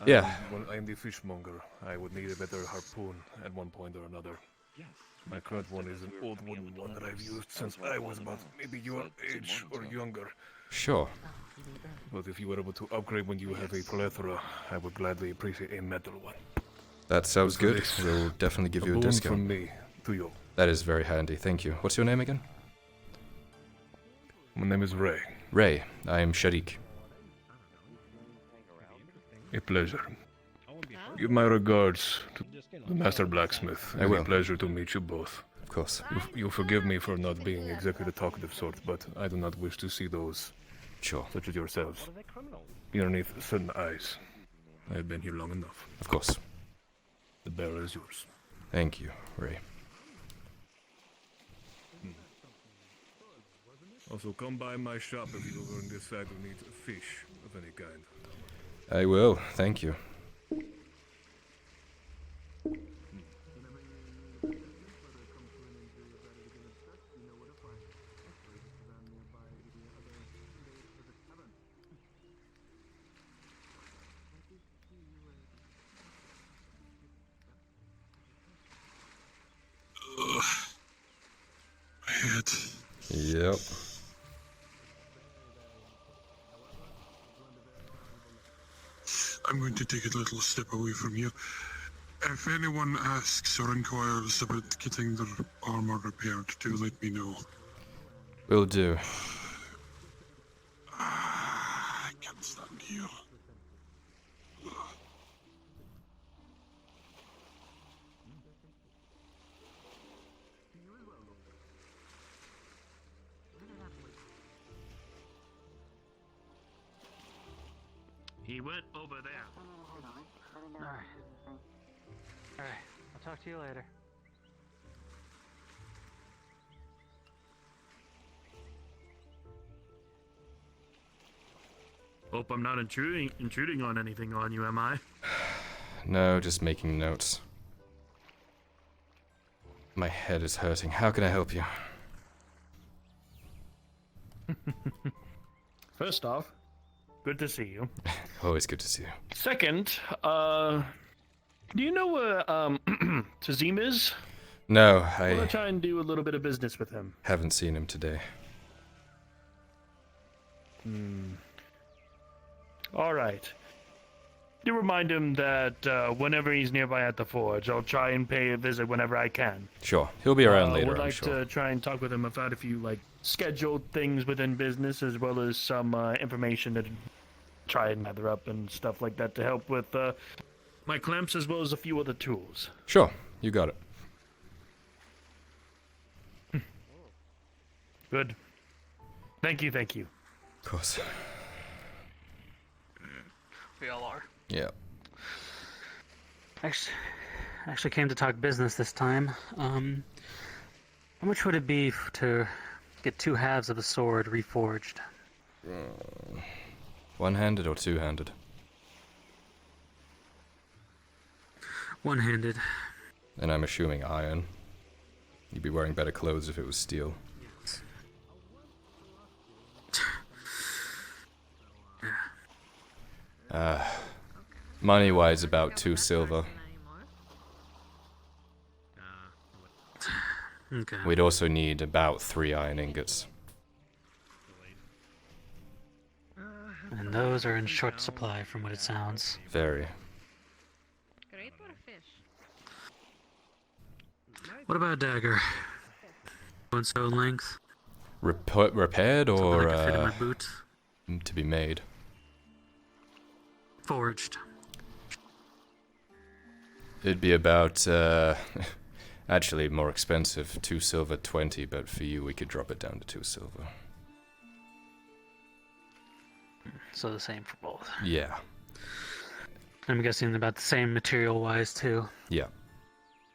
Yeah. Well, I'm the fishmonger. I would need a better harpoon at one point or another. My current one is an old wooden one that I've used since I was about maybe your age or younger. Sure. But if you were able to upgrade when you have a plethora, I would gladly appreciate a metal one. That sounds For good. this, We'll definitely give you a boon discount. from me to you. That is very handy, thank you. What's your name again? My name is Ray. Ray. I am Sharik. A pleasure. Give my regards to the master blacksmith. I It's will. a pleasure to meet you both. Of course. You forgive me for not being exactly the talkative sort, but I do not wish to see those, such as yourselves, underneath certain eyes. I have been here long enough. Of course. The barrel is yours. Thank you, Ray. Also, come by my shop if you ever decide to need fish of any kind. I will, thank you. My head. Yep. I'm going to take a little step away from you. If anyone asks or inquires about getting their armor repaired, do let me know. Will do. I can't stand here. He went over there. Alright. Alright, I'll talk to you later. Hope I'm not intruding on anything on you, am I? No, just making notes. My head is hurting. How can I help you? First off, good to see you. Always good to see you. Second, do you know where Tazim is? No, I want I to try and do a little bit of business with him. haven't seen him today. All right. Do remind him that whenever he's nearby at the forge, I'll try and pay a visit whenever I can. Sure, he'll be around later, Would I'm like sure. to try and talk with him about a few scheduled things within business, as well as some information to try and gather up and stuff like that to help with my clamps, as well as a few other tools. Sure, you got it. Good. Thank you, thank you. Of course. We all are. Yeah. Actually came to talk business this time. How much would it be to get 2 halves of a sword reforged? One-handed or two-handed? One-handed. And I'm assuming iron. You'd be wearing better clothes if it was steel. Money-wise, about 2 silver. Okay. We'd also need about 3 iron ingots. And those are in short supply from what it sounds. Very. Grape or fish? What about a dagger? One so in length? Repaired Something or that could fit in my boot? to be made? Forged. It'd be about, actually more expensive, 2 silver 20, but for you we could drop it down to 2 silver. So the same for both. Yeah. I'm guessing about the same material-wise, too. Yeah.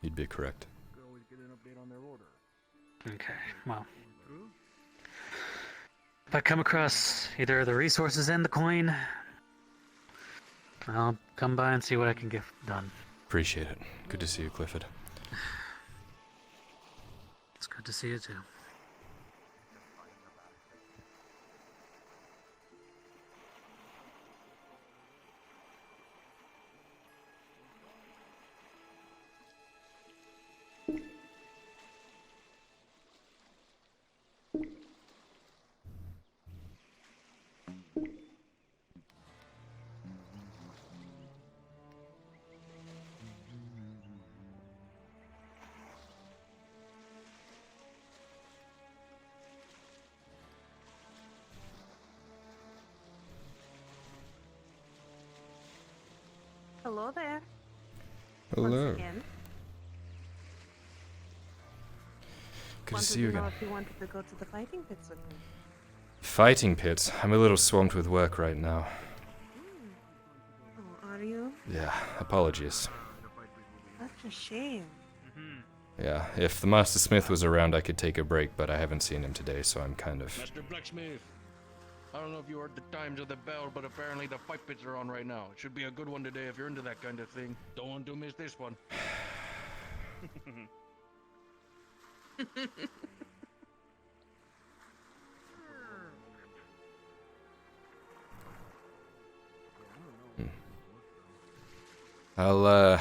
You'd be correct. Okay, well. If I come across either the resources and the coin, I'll come by and see what I can get done. Appreciate it. Good to see you, Clifford. It's good to see you, too. Hello there. Hello. Once again. Good to see you Wanted to know again. if you wanted to go to the fighting pits with me. Fighting pits? I'm a little swamped with work right now. Oh, are you? Yeah, apologies. Such a shame. Yeah, if the Master Smith was around, I could take a break, but I haven't seen him today, so I'm kind of... Master Blacksmith, I don't know if you heard the chimes of the bell, but apparently the fight pits are on right now. It should be a good one today if you're into that kind of thing. Don't want to miss this one. I'll, Well,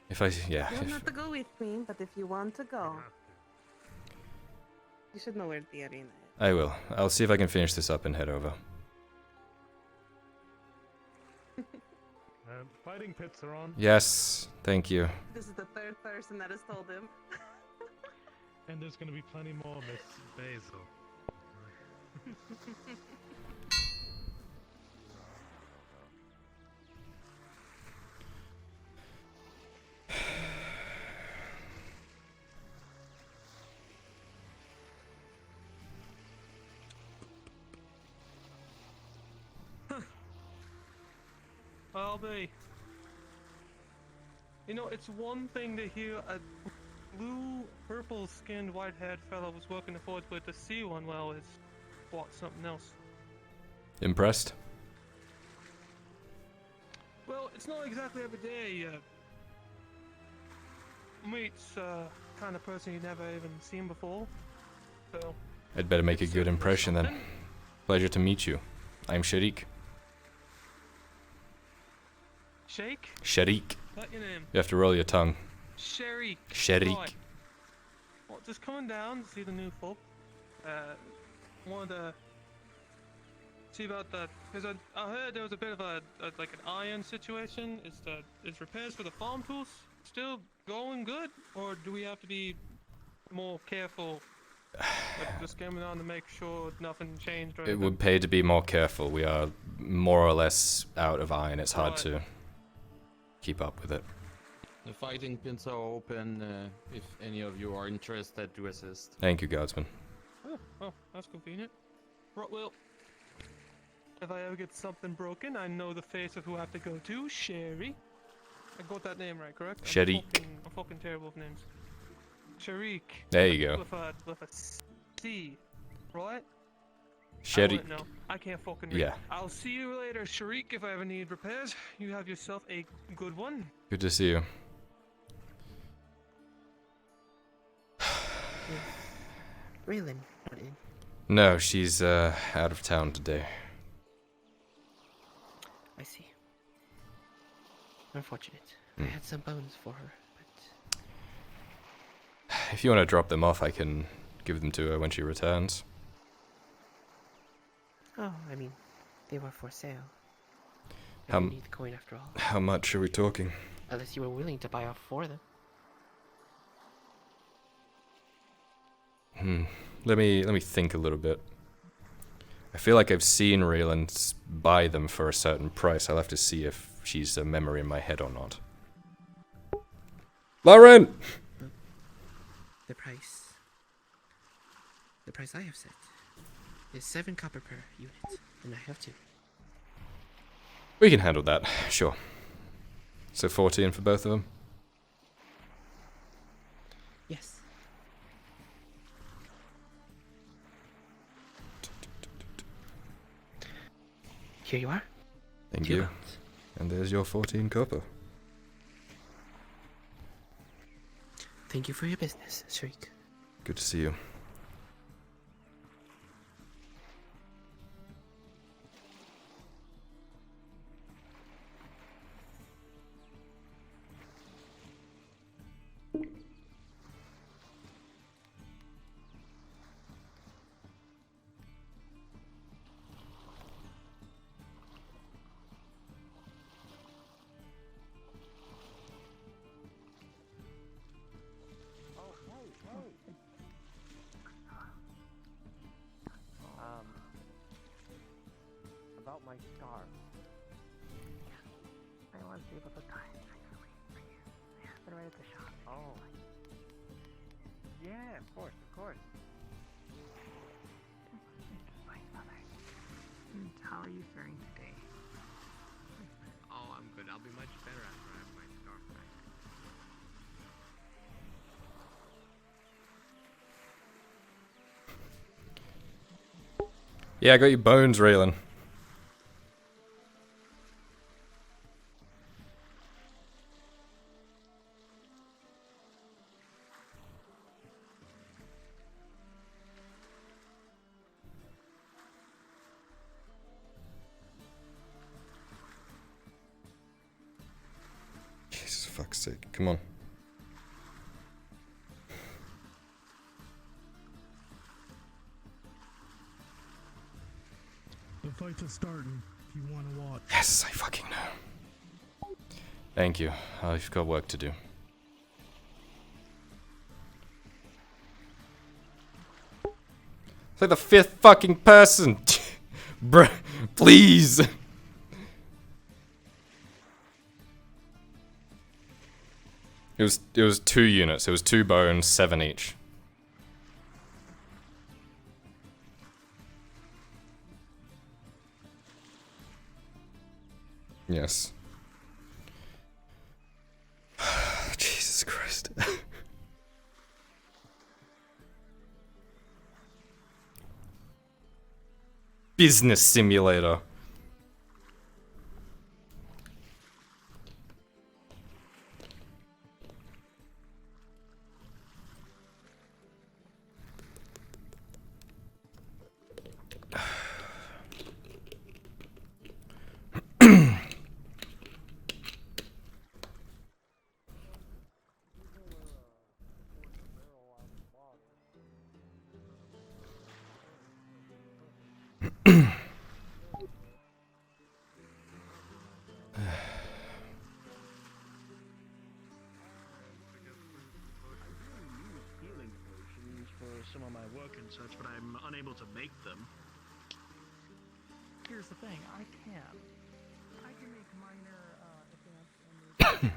if I... yeah. you don't If, have to go with me, but if you want to go, you should know where the arena is. I will. I'll see if I can finish this up and head over. Fighting pits are on. Yes, thank you. This is the third person that has told him. And there's gonna be plenty more, Miss Basil. I'll be. You know, it's one thing to hear a blue, purple-skinned, white-haired fellow was working the forge, but to see one, well, it's what, something else. Impressed? Well, it's not exactly every day meets kind of person you never even seen before. So. I'd better make a good impression then. Pleasure to meet you. I'm Sharik. Shake? Sharik. What's your name? You have to roll your tongue. Sharik. Sharik. Right. Well, just coming down to see the new folk. Wanted to see about that because I heard there was a bit of a like an iron situation. Is repairs for the farm tools still going good, or do we have to be more careful? Like just coming on to make sure nothing changed. Or It anything? would pay to be more careful. We are more or less out of iron. It's hard to keep up with it. The fighting pins are open if any of you are interested to assist. Thank you, Guardsman. Oh, that's convenient. Right, well, if I ever get something broken, I know the face of who I have to go to. Sherry. I got that name right, correct? Sharik. I'm fucking terrible with names. Sharik. There you go. With a C, right? Sharik. No, I can't fucking read. Yeah. I'll see you later, Sharik, if I ever need repairs. You have yourself a good one. Good to see you. Raylan. No, she's out of town today. I see. Unfortunate. I had some bones for her, but If you want to drop them off, I can give them to her when she returns. oh, I mean, they were for sale. I How didn't need the coin after all. How much are we talking? Unless you were willing to buy off for them. Let me think a little bit. I feel like I've seen Raylan buy them for a certain price. I'll have to see if she's a memory in my head or not. Lauren! The price I have set is 7 copper per unit, and I have 2. We can handle that, sure. So 14 for both of them? Yes. Here you are. Thank 2 you. months. And there's your 14 copper. Thank you for your business, Sharik. Good to see you. About my scar. save up a time, actually, for you. Yeah, put it right at the shop. Oh. Yeah, of course, of course. And how are you faring today? Oh, I'm good. I'll be much better after I have my scarf back. Yeah, I got your bones, Raylan. Jesus fuck's sake, come on. The fight is starting, if you want to watch. Yes, I fucking know. Thank you. I've got work to do. It's like the 5th fucking person! Bruh, please! It was 2 units. It was 2 bones, 7 each. Yes. Jesus Christ. Business simulator. Healing potions for some of my work and such, but I'm unable to make them. Here's the thing, I can make minor, advanced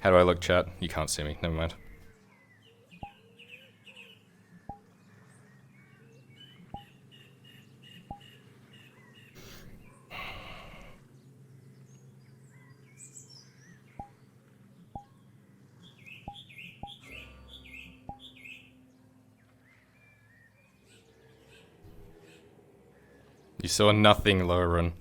How do I look, chat? You can't see me, never mind. You saw nothing, Lauren.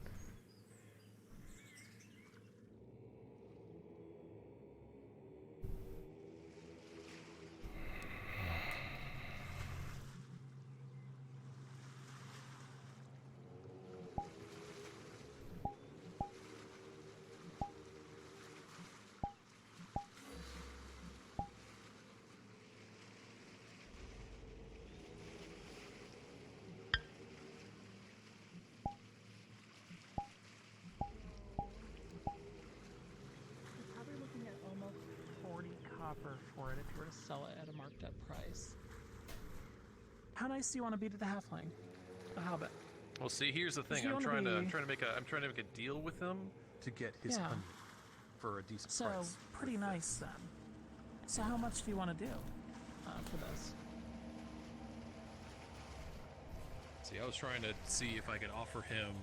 Probably looking at almost 40 copper for it if you were to sell it at a marked up price. How nice do you want to be to the halfling? A hobbit. Well, see, here's the thing. I'm trying to make a deal with him to get his honey for a decent price. So pretty nice then. So how much do you want to do for this? See, I was trying to see if I could offer him.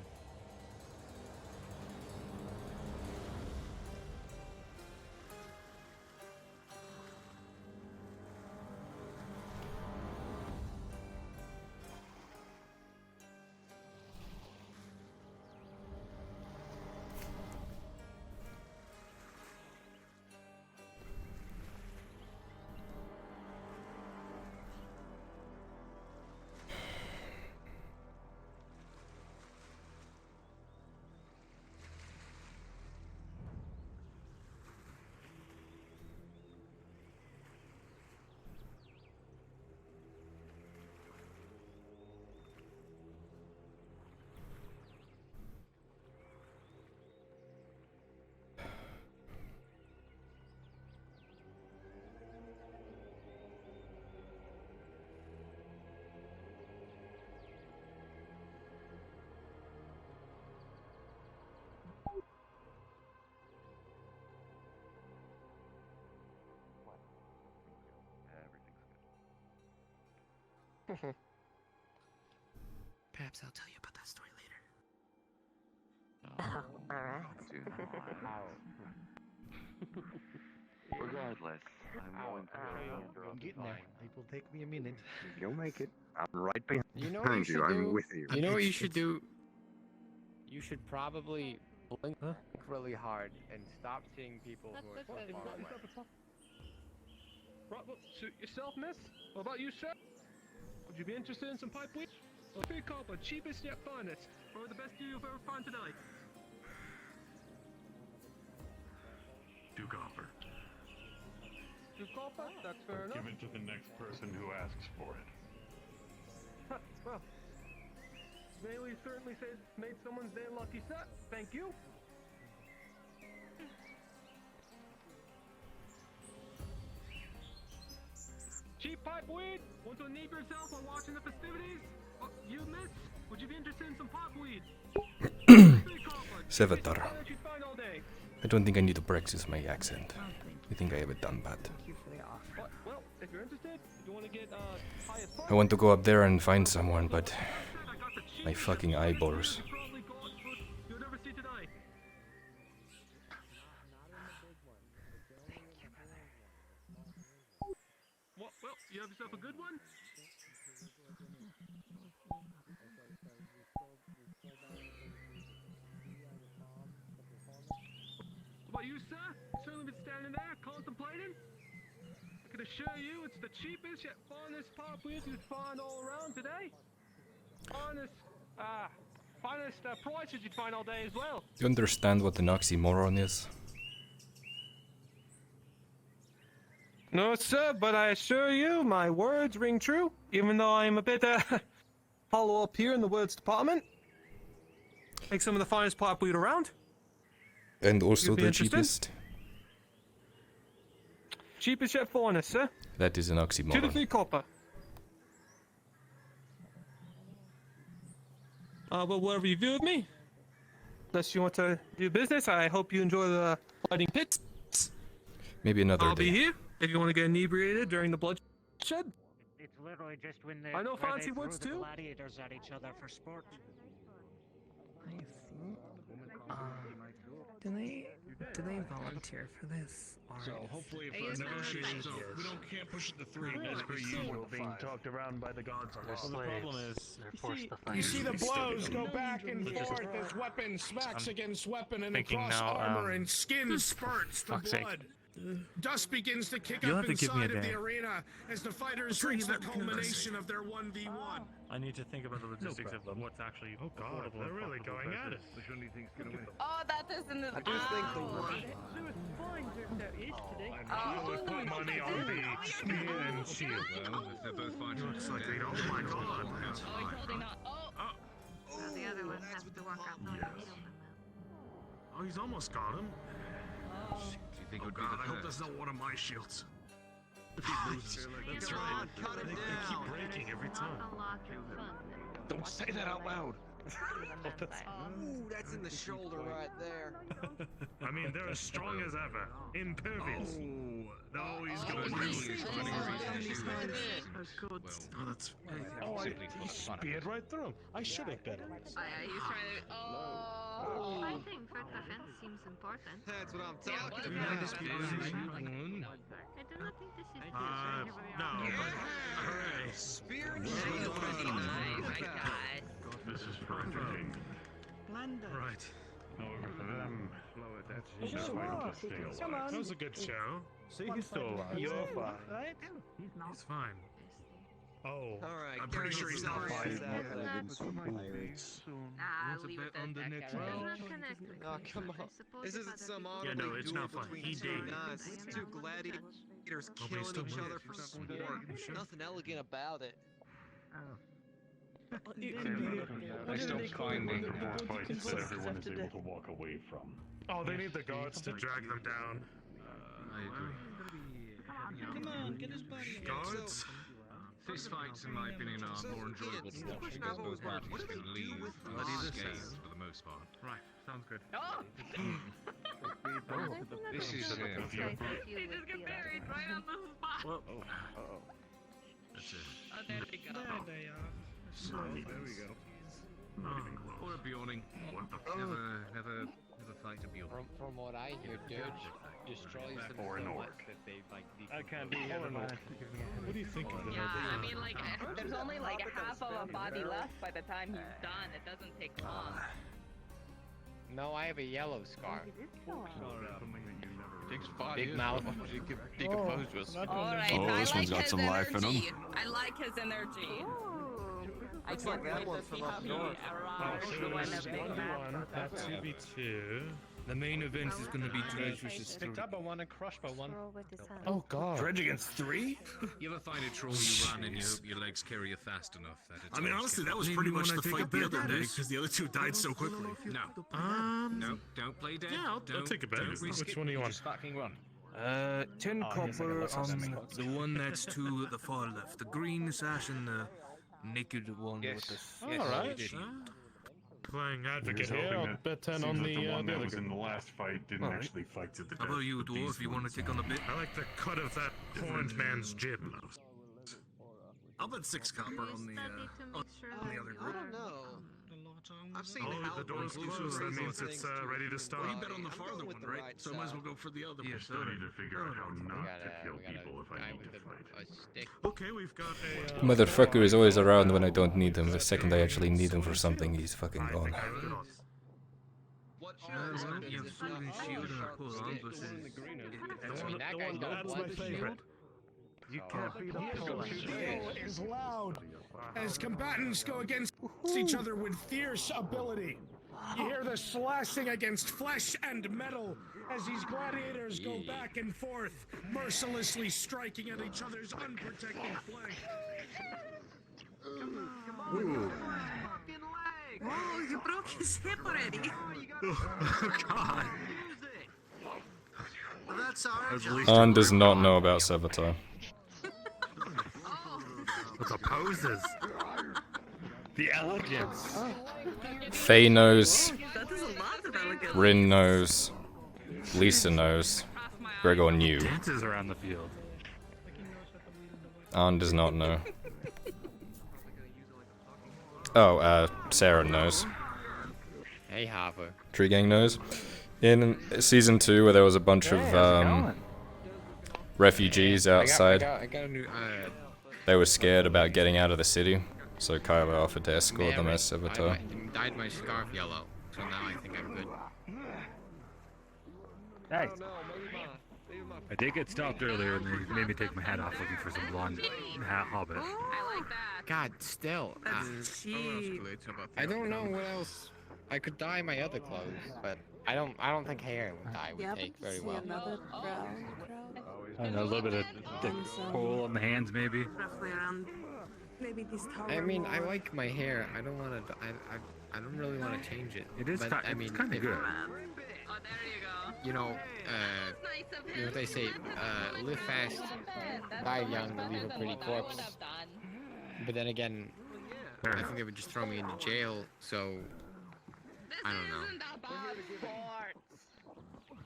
Perhaps I'll tell you about that story later. Regardless, I'm going to. I'm getting there. It will take me a minute. You'll make it. I'm right behind You know what you should I'm do? with you. You know what you should do? You should probably blink really hard and stop seeing people who are so far away. Right, well, suit yourself, miss. What about you, sir? Would you be interested in some pipe weed? Well, free copper, cheapest yet finest. Probably the best deal you'll ever find tonight. 2 copper. 2 copper? That's fair enough. Give it to the next person who asks for it. Well, Bailey certainly said made someone's day lucky, sir. Thank you. Cheap pipe weed? Want to inebriate yourself while watching the festivities? Oh, you miss? Would you be interested in some pipe weed? Sevatar. I don't think I need to practice my accent. I think I have it done bad. Well, if you're interested, if you want to get highest I want to go up there and find someone, but my fucking eyeballs. you'll never see today. Well, you have yourself a good one? What about you, sir? Certainly been standing there, contemplating. I can assure you it's the cheapest yet finest pop weed you'd find all around today. Finest prices you'd find all day as well. Do you understand what an oxymoron is? No, sir, but I assure you, my words ring true, even though I'm a bit, hollow up here in the words department. Make some of the finest pipe weed around. And also You'd be the interested? cheapest? Cheapest yet finest, sir. That is an 2 to oxymoron. 3 copper. But whatever you do with me, unless you want to do business, I hope you enjoy the lighting pits. Maybe another I'll day. be here if you want to get inebriated during the bloodshed. It's literally just when they I know where Fancy they Woods threw the too. gladiators at each other for sport. Do they volunteer for this? Or So hopefully if negotiations we can't push it to 3 as per usual being talked around by the gods on Well, the problem is they're forced to fight. You see the blows go back and forth as weapon smacks against weapon and thinking across now, armor and skin spurts the fuck's sake. blood. Dust begins to kick You'll up have to give me a inside of day. the arena as the fighters reach the culmination of their 1v1. I need to think about the logistics of what's actually affordable. they're really going at it. Oh, that doesn't. I just think the one. I would put money on the spear and shield. Well, if they're both fighting, looks like they don't. Oh my god. So the other one has to walk out the window. Oh, he's almost got him. Do you think God, I hope that's not one of my shields. If he loses, that's right. They keep breaking every time. Don't say that out loud. Ooh, that's in the shoulder right there. I mean, they're as strong as ever. Impervious. No, he's going going to Oh, that's. Oh, he speared right through him. I should have bet him. He's trying to. Oh. Fighting for defense seems important. That's what I'm talking Can I just be honest? I do not think this is No. Alright. Spear. This is for entertainment. Right. However, for them, that's just Come why on. to stay alive. Come on. That was a good show. See, he's still alive. You're fine. Right? He's fine. Oh. Alright, I'm pretty sure he's not fine. leave it at that. Oh, come on. This isn't some Yeah, no, honorable it's duel not fun. between He two did. guys. It's two gladiators but killing he's still each alive. other for sport. Nothing elegant about it. I still finding more fights that everyone is able to walk away from. Oh, they need the guards to drag them down. I agree. Come on, get his body. Guards? Fist fights, in my opinion, are more enjoyable to watch because both parties can leave unscathed for the most part. Right, sounds good. This is They just get buried right on the spot. That's it. Oh, there we go. There they are. There we go. Or a Bjorning. Never fight a Bjorn. From what I hear, Dirge destroys them Or an so orc. much that they like. I can't be here tonight. What do you think of them? Yeah, I mean, like, there's only like half of a body left by the time he's done. It doesn't take long. No, I have a yellow scar. Takes 5 Big years mouth. to decompose to us. Alright, Oh, I this like one's got his some life in energy. him. I like his energy. I Looks can't like that wait one's to see from how up he north. arrives when a big man. That's 2v2. The main event is going to be Dredge versus Picked up by one and crushed by one. Oh Oh god. Dredge against 3? You ever find a troll you run and you hope your legs carry you fast enough that it's I mean, honestly, that was pretty much the fight the other day because the other two died so quickly. No. No, don't play dead. Yeah, I'll take a bet. Don't risk Which it. one do you want? Just fucking run. 10 10 copper on the one that's to the far left. The green sash and the naked one with the... Alright. you did. Playing We're advocate just here, hoping I'll that bet 10 seems on that the one that other was guy. in the last fight didn't Alright. actually fight to the death. How about you, but Dwarf? these You want to ones take on the bit? I like the cut of that horned man's jib. I'll bet 6 copper on the other I group. don't know. I've seen Oh, the door's closed. That means it's ready to start. You bet on the farther one, right? So I might as well go for the other I one. study to figure out how not to kill we got people if I guy need with to fight. a stick. Okay, we've got a. Motherfucker is always around when I don't need him. The second I actually need him for something, he's fucking gone. What You have sword and shield and a pull on, but I mean, that guy's no That's my blood favorite. You can't beat a pull is loud as combatants go against each other with fierce ability. You hear the slashing against flesh and metal as these gladiators go back and forth, mercilessly striking at each other's unprotected flank. Oh, you broke his hip already. Oh, God. That's our An does not know about Saboteur. But the poses. The elegance. Faye knows. That is a lot of elegance. Rin knows. Lisa knows. Gregor knew. Dances around the field. An does not know. Oh, Sarah knows. Hey, Hopper. Tree Gang knows. In season 2, where there was a bunch of refugees outside, I got a new. they were scared about getting out of the city, so Kylo offered to escort them as Saboteur. Dyed my scarf yellow, so now I think I'm good. Hey. I did get stopped earlier and they made me take my hat off looking for some blonde hobbit. I like that. God, still. That's cheap. I don't know what else. I could dye my other clothes, but I don't think hair with dye would take very well. Another brow. I don't know, a little bit of the coal on the hands maybe. Roughly around maybe these I mean, I like my hair. I don't want to. I don't really want to change it. It is but, kind I mean, of good. Oh, there you go. You know, you know what they say, live fast, die young, leave a pretty corpse. But then again, I think they would just throw me into jail. So I don't know.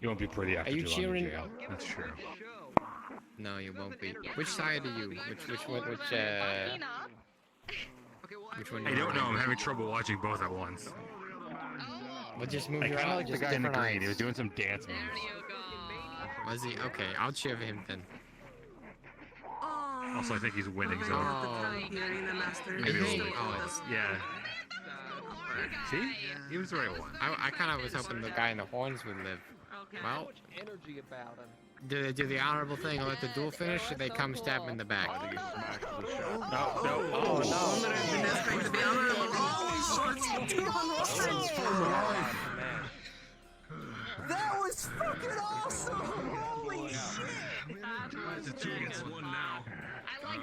You won't be pretty after Are you too long in cheering? jail. That's true. No, you won't be. Which side are you? Which one? Which one? I don't know. I'm having trouble watching both at once. Well, just move I your kind of eyes. like the Just guy in the different green. eyes. He was doing some dance moves. Was he? Okay, I'll cheer for him then. Also, I think he's winning. So Maybe yeah. See, he was the right one. I kind of was hoping the guy in the horns would live. Well, Energy about him. do they do the honorable thing and let the duel finish, or they come stab him in the back? No, no. Oh That was fucking awesome! Holy shit! It's a 2 against 1 now. I like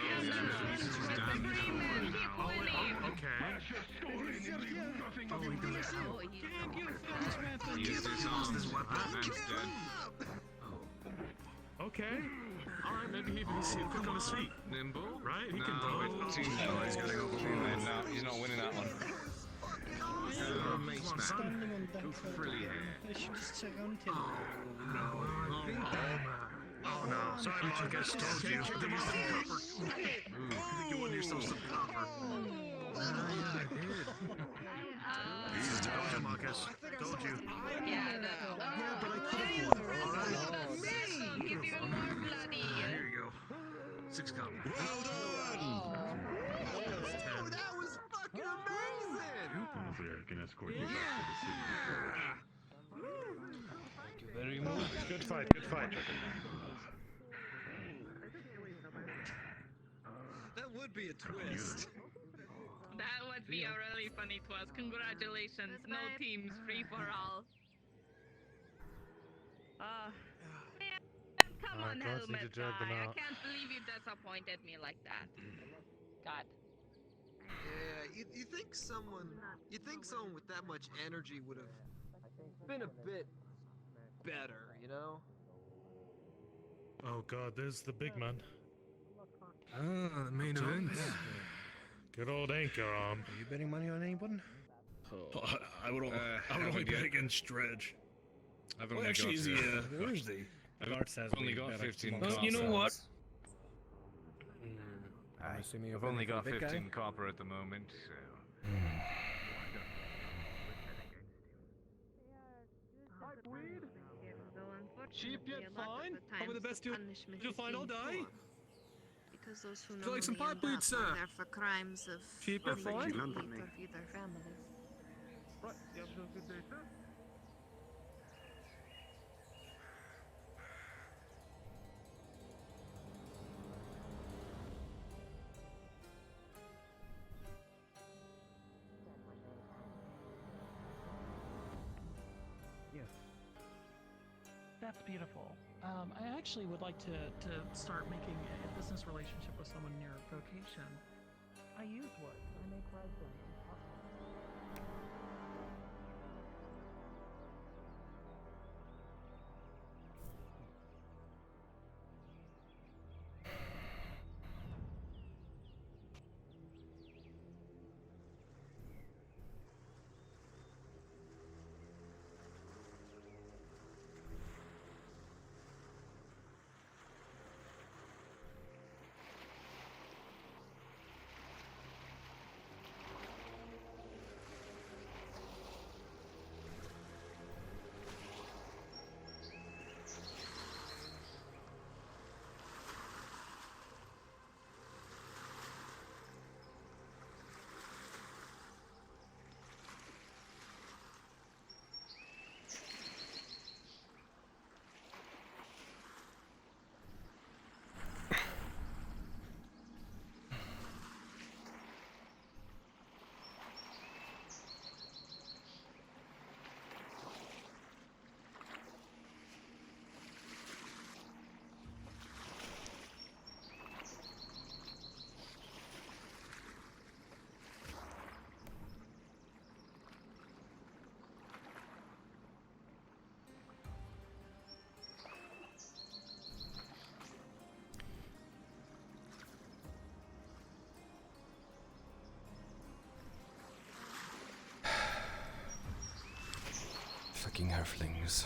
how Use this arm. This weapon. Man's dead. Okay. Alright, maybe he's quick on his feet. Nimble. Right? He No, can throw it. He's getting overruled. No, he's not winning that one. Mace man. Go frilly hair. Oh no. Sorry, Marcus. Told you. I think you won yourself some copper. Easy, told you, Marcus. Told you. Yeah, but I could have won. give you more bloody. Here you go. 6 copper. Well done! That was fucking amazing! Hopefully, I can escort you back to the city. Thank you very much. Good fight, good fight. That would be a twist. That would be a really funny twist. Congratulations. No teams, free for all. Come on, guards need to helmet drag them guy. I out. can't believe you disappointed me like that. God. Yeah, you think someone with that much energy would have been a bit better, you know? Oh god, there's the big man. Ah, the main event. Good old anchor arm. Are you betting money on anyone? I would only bet against Dredge. I've Well, actually, is he Thursday. I've only got 15 Well, copper. you know what? I'm assuming I've only got 15 copper at the moment, so. Cheap yet fine? Probably the best you'll find all day. Because those who Would know you like some me pipe end weed, up sir? there for crimes of Cheap yet fine? feed their families. Right, you have a good day, sir. That's beautiful. I actually would like to start making a business relationship with someone in your vocation. I use wood. I make resin. hardworking halflings.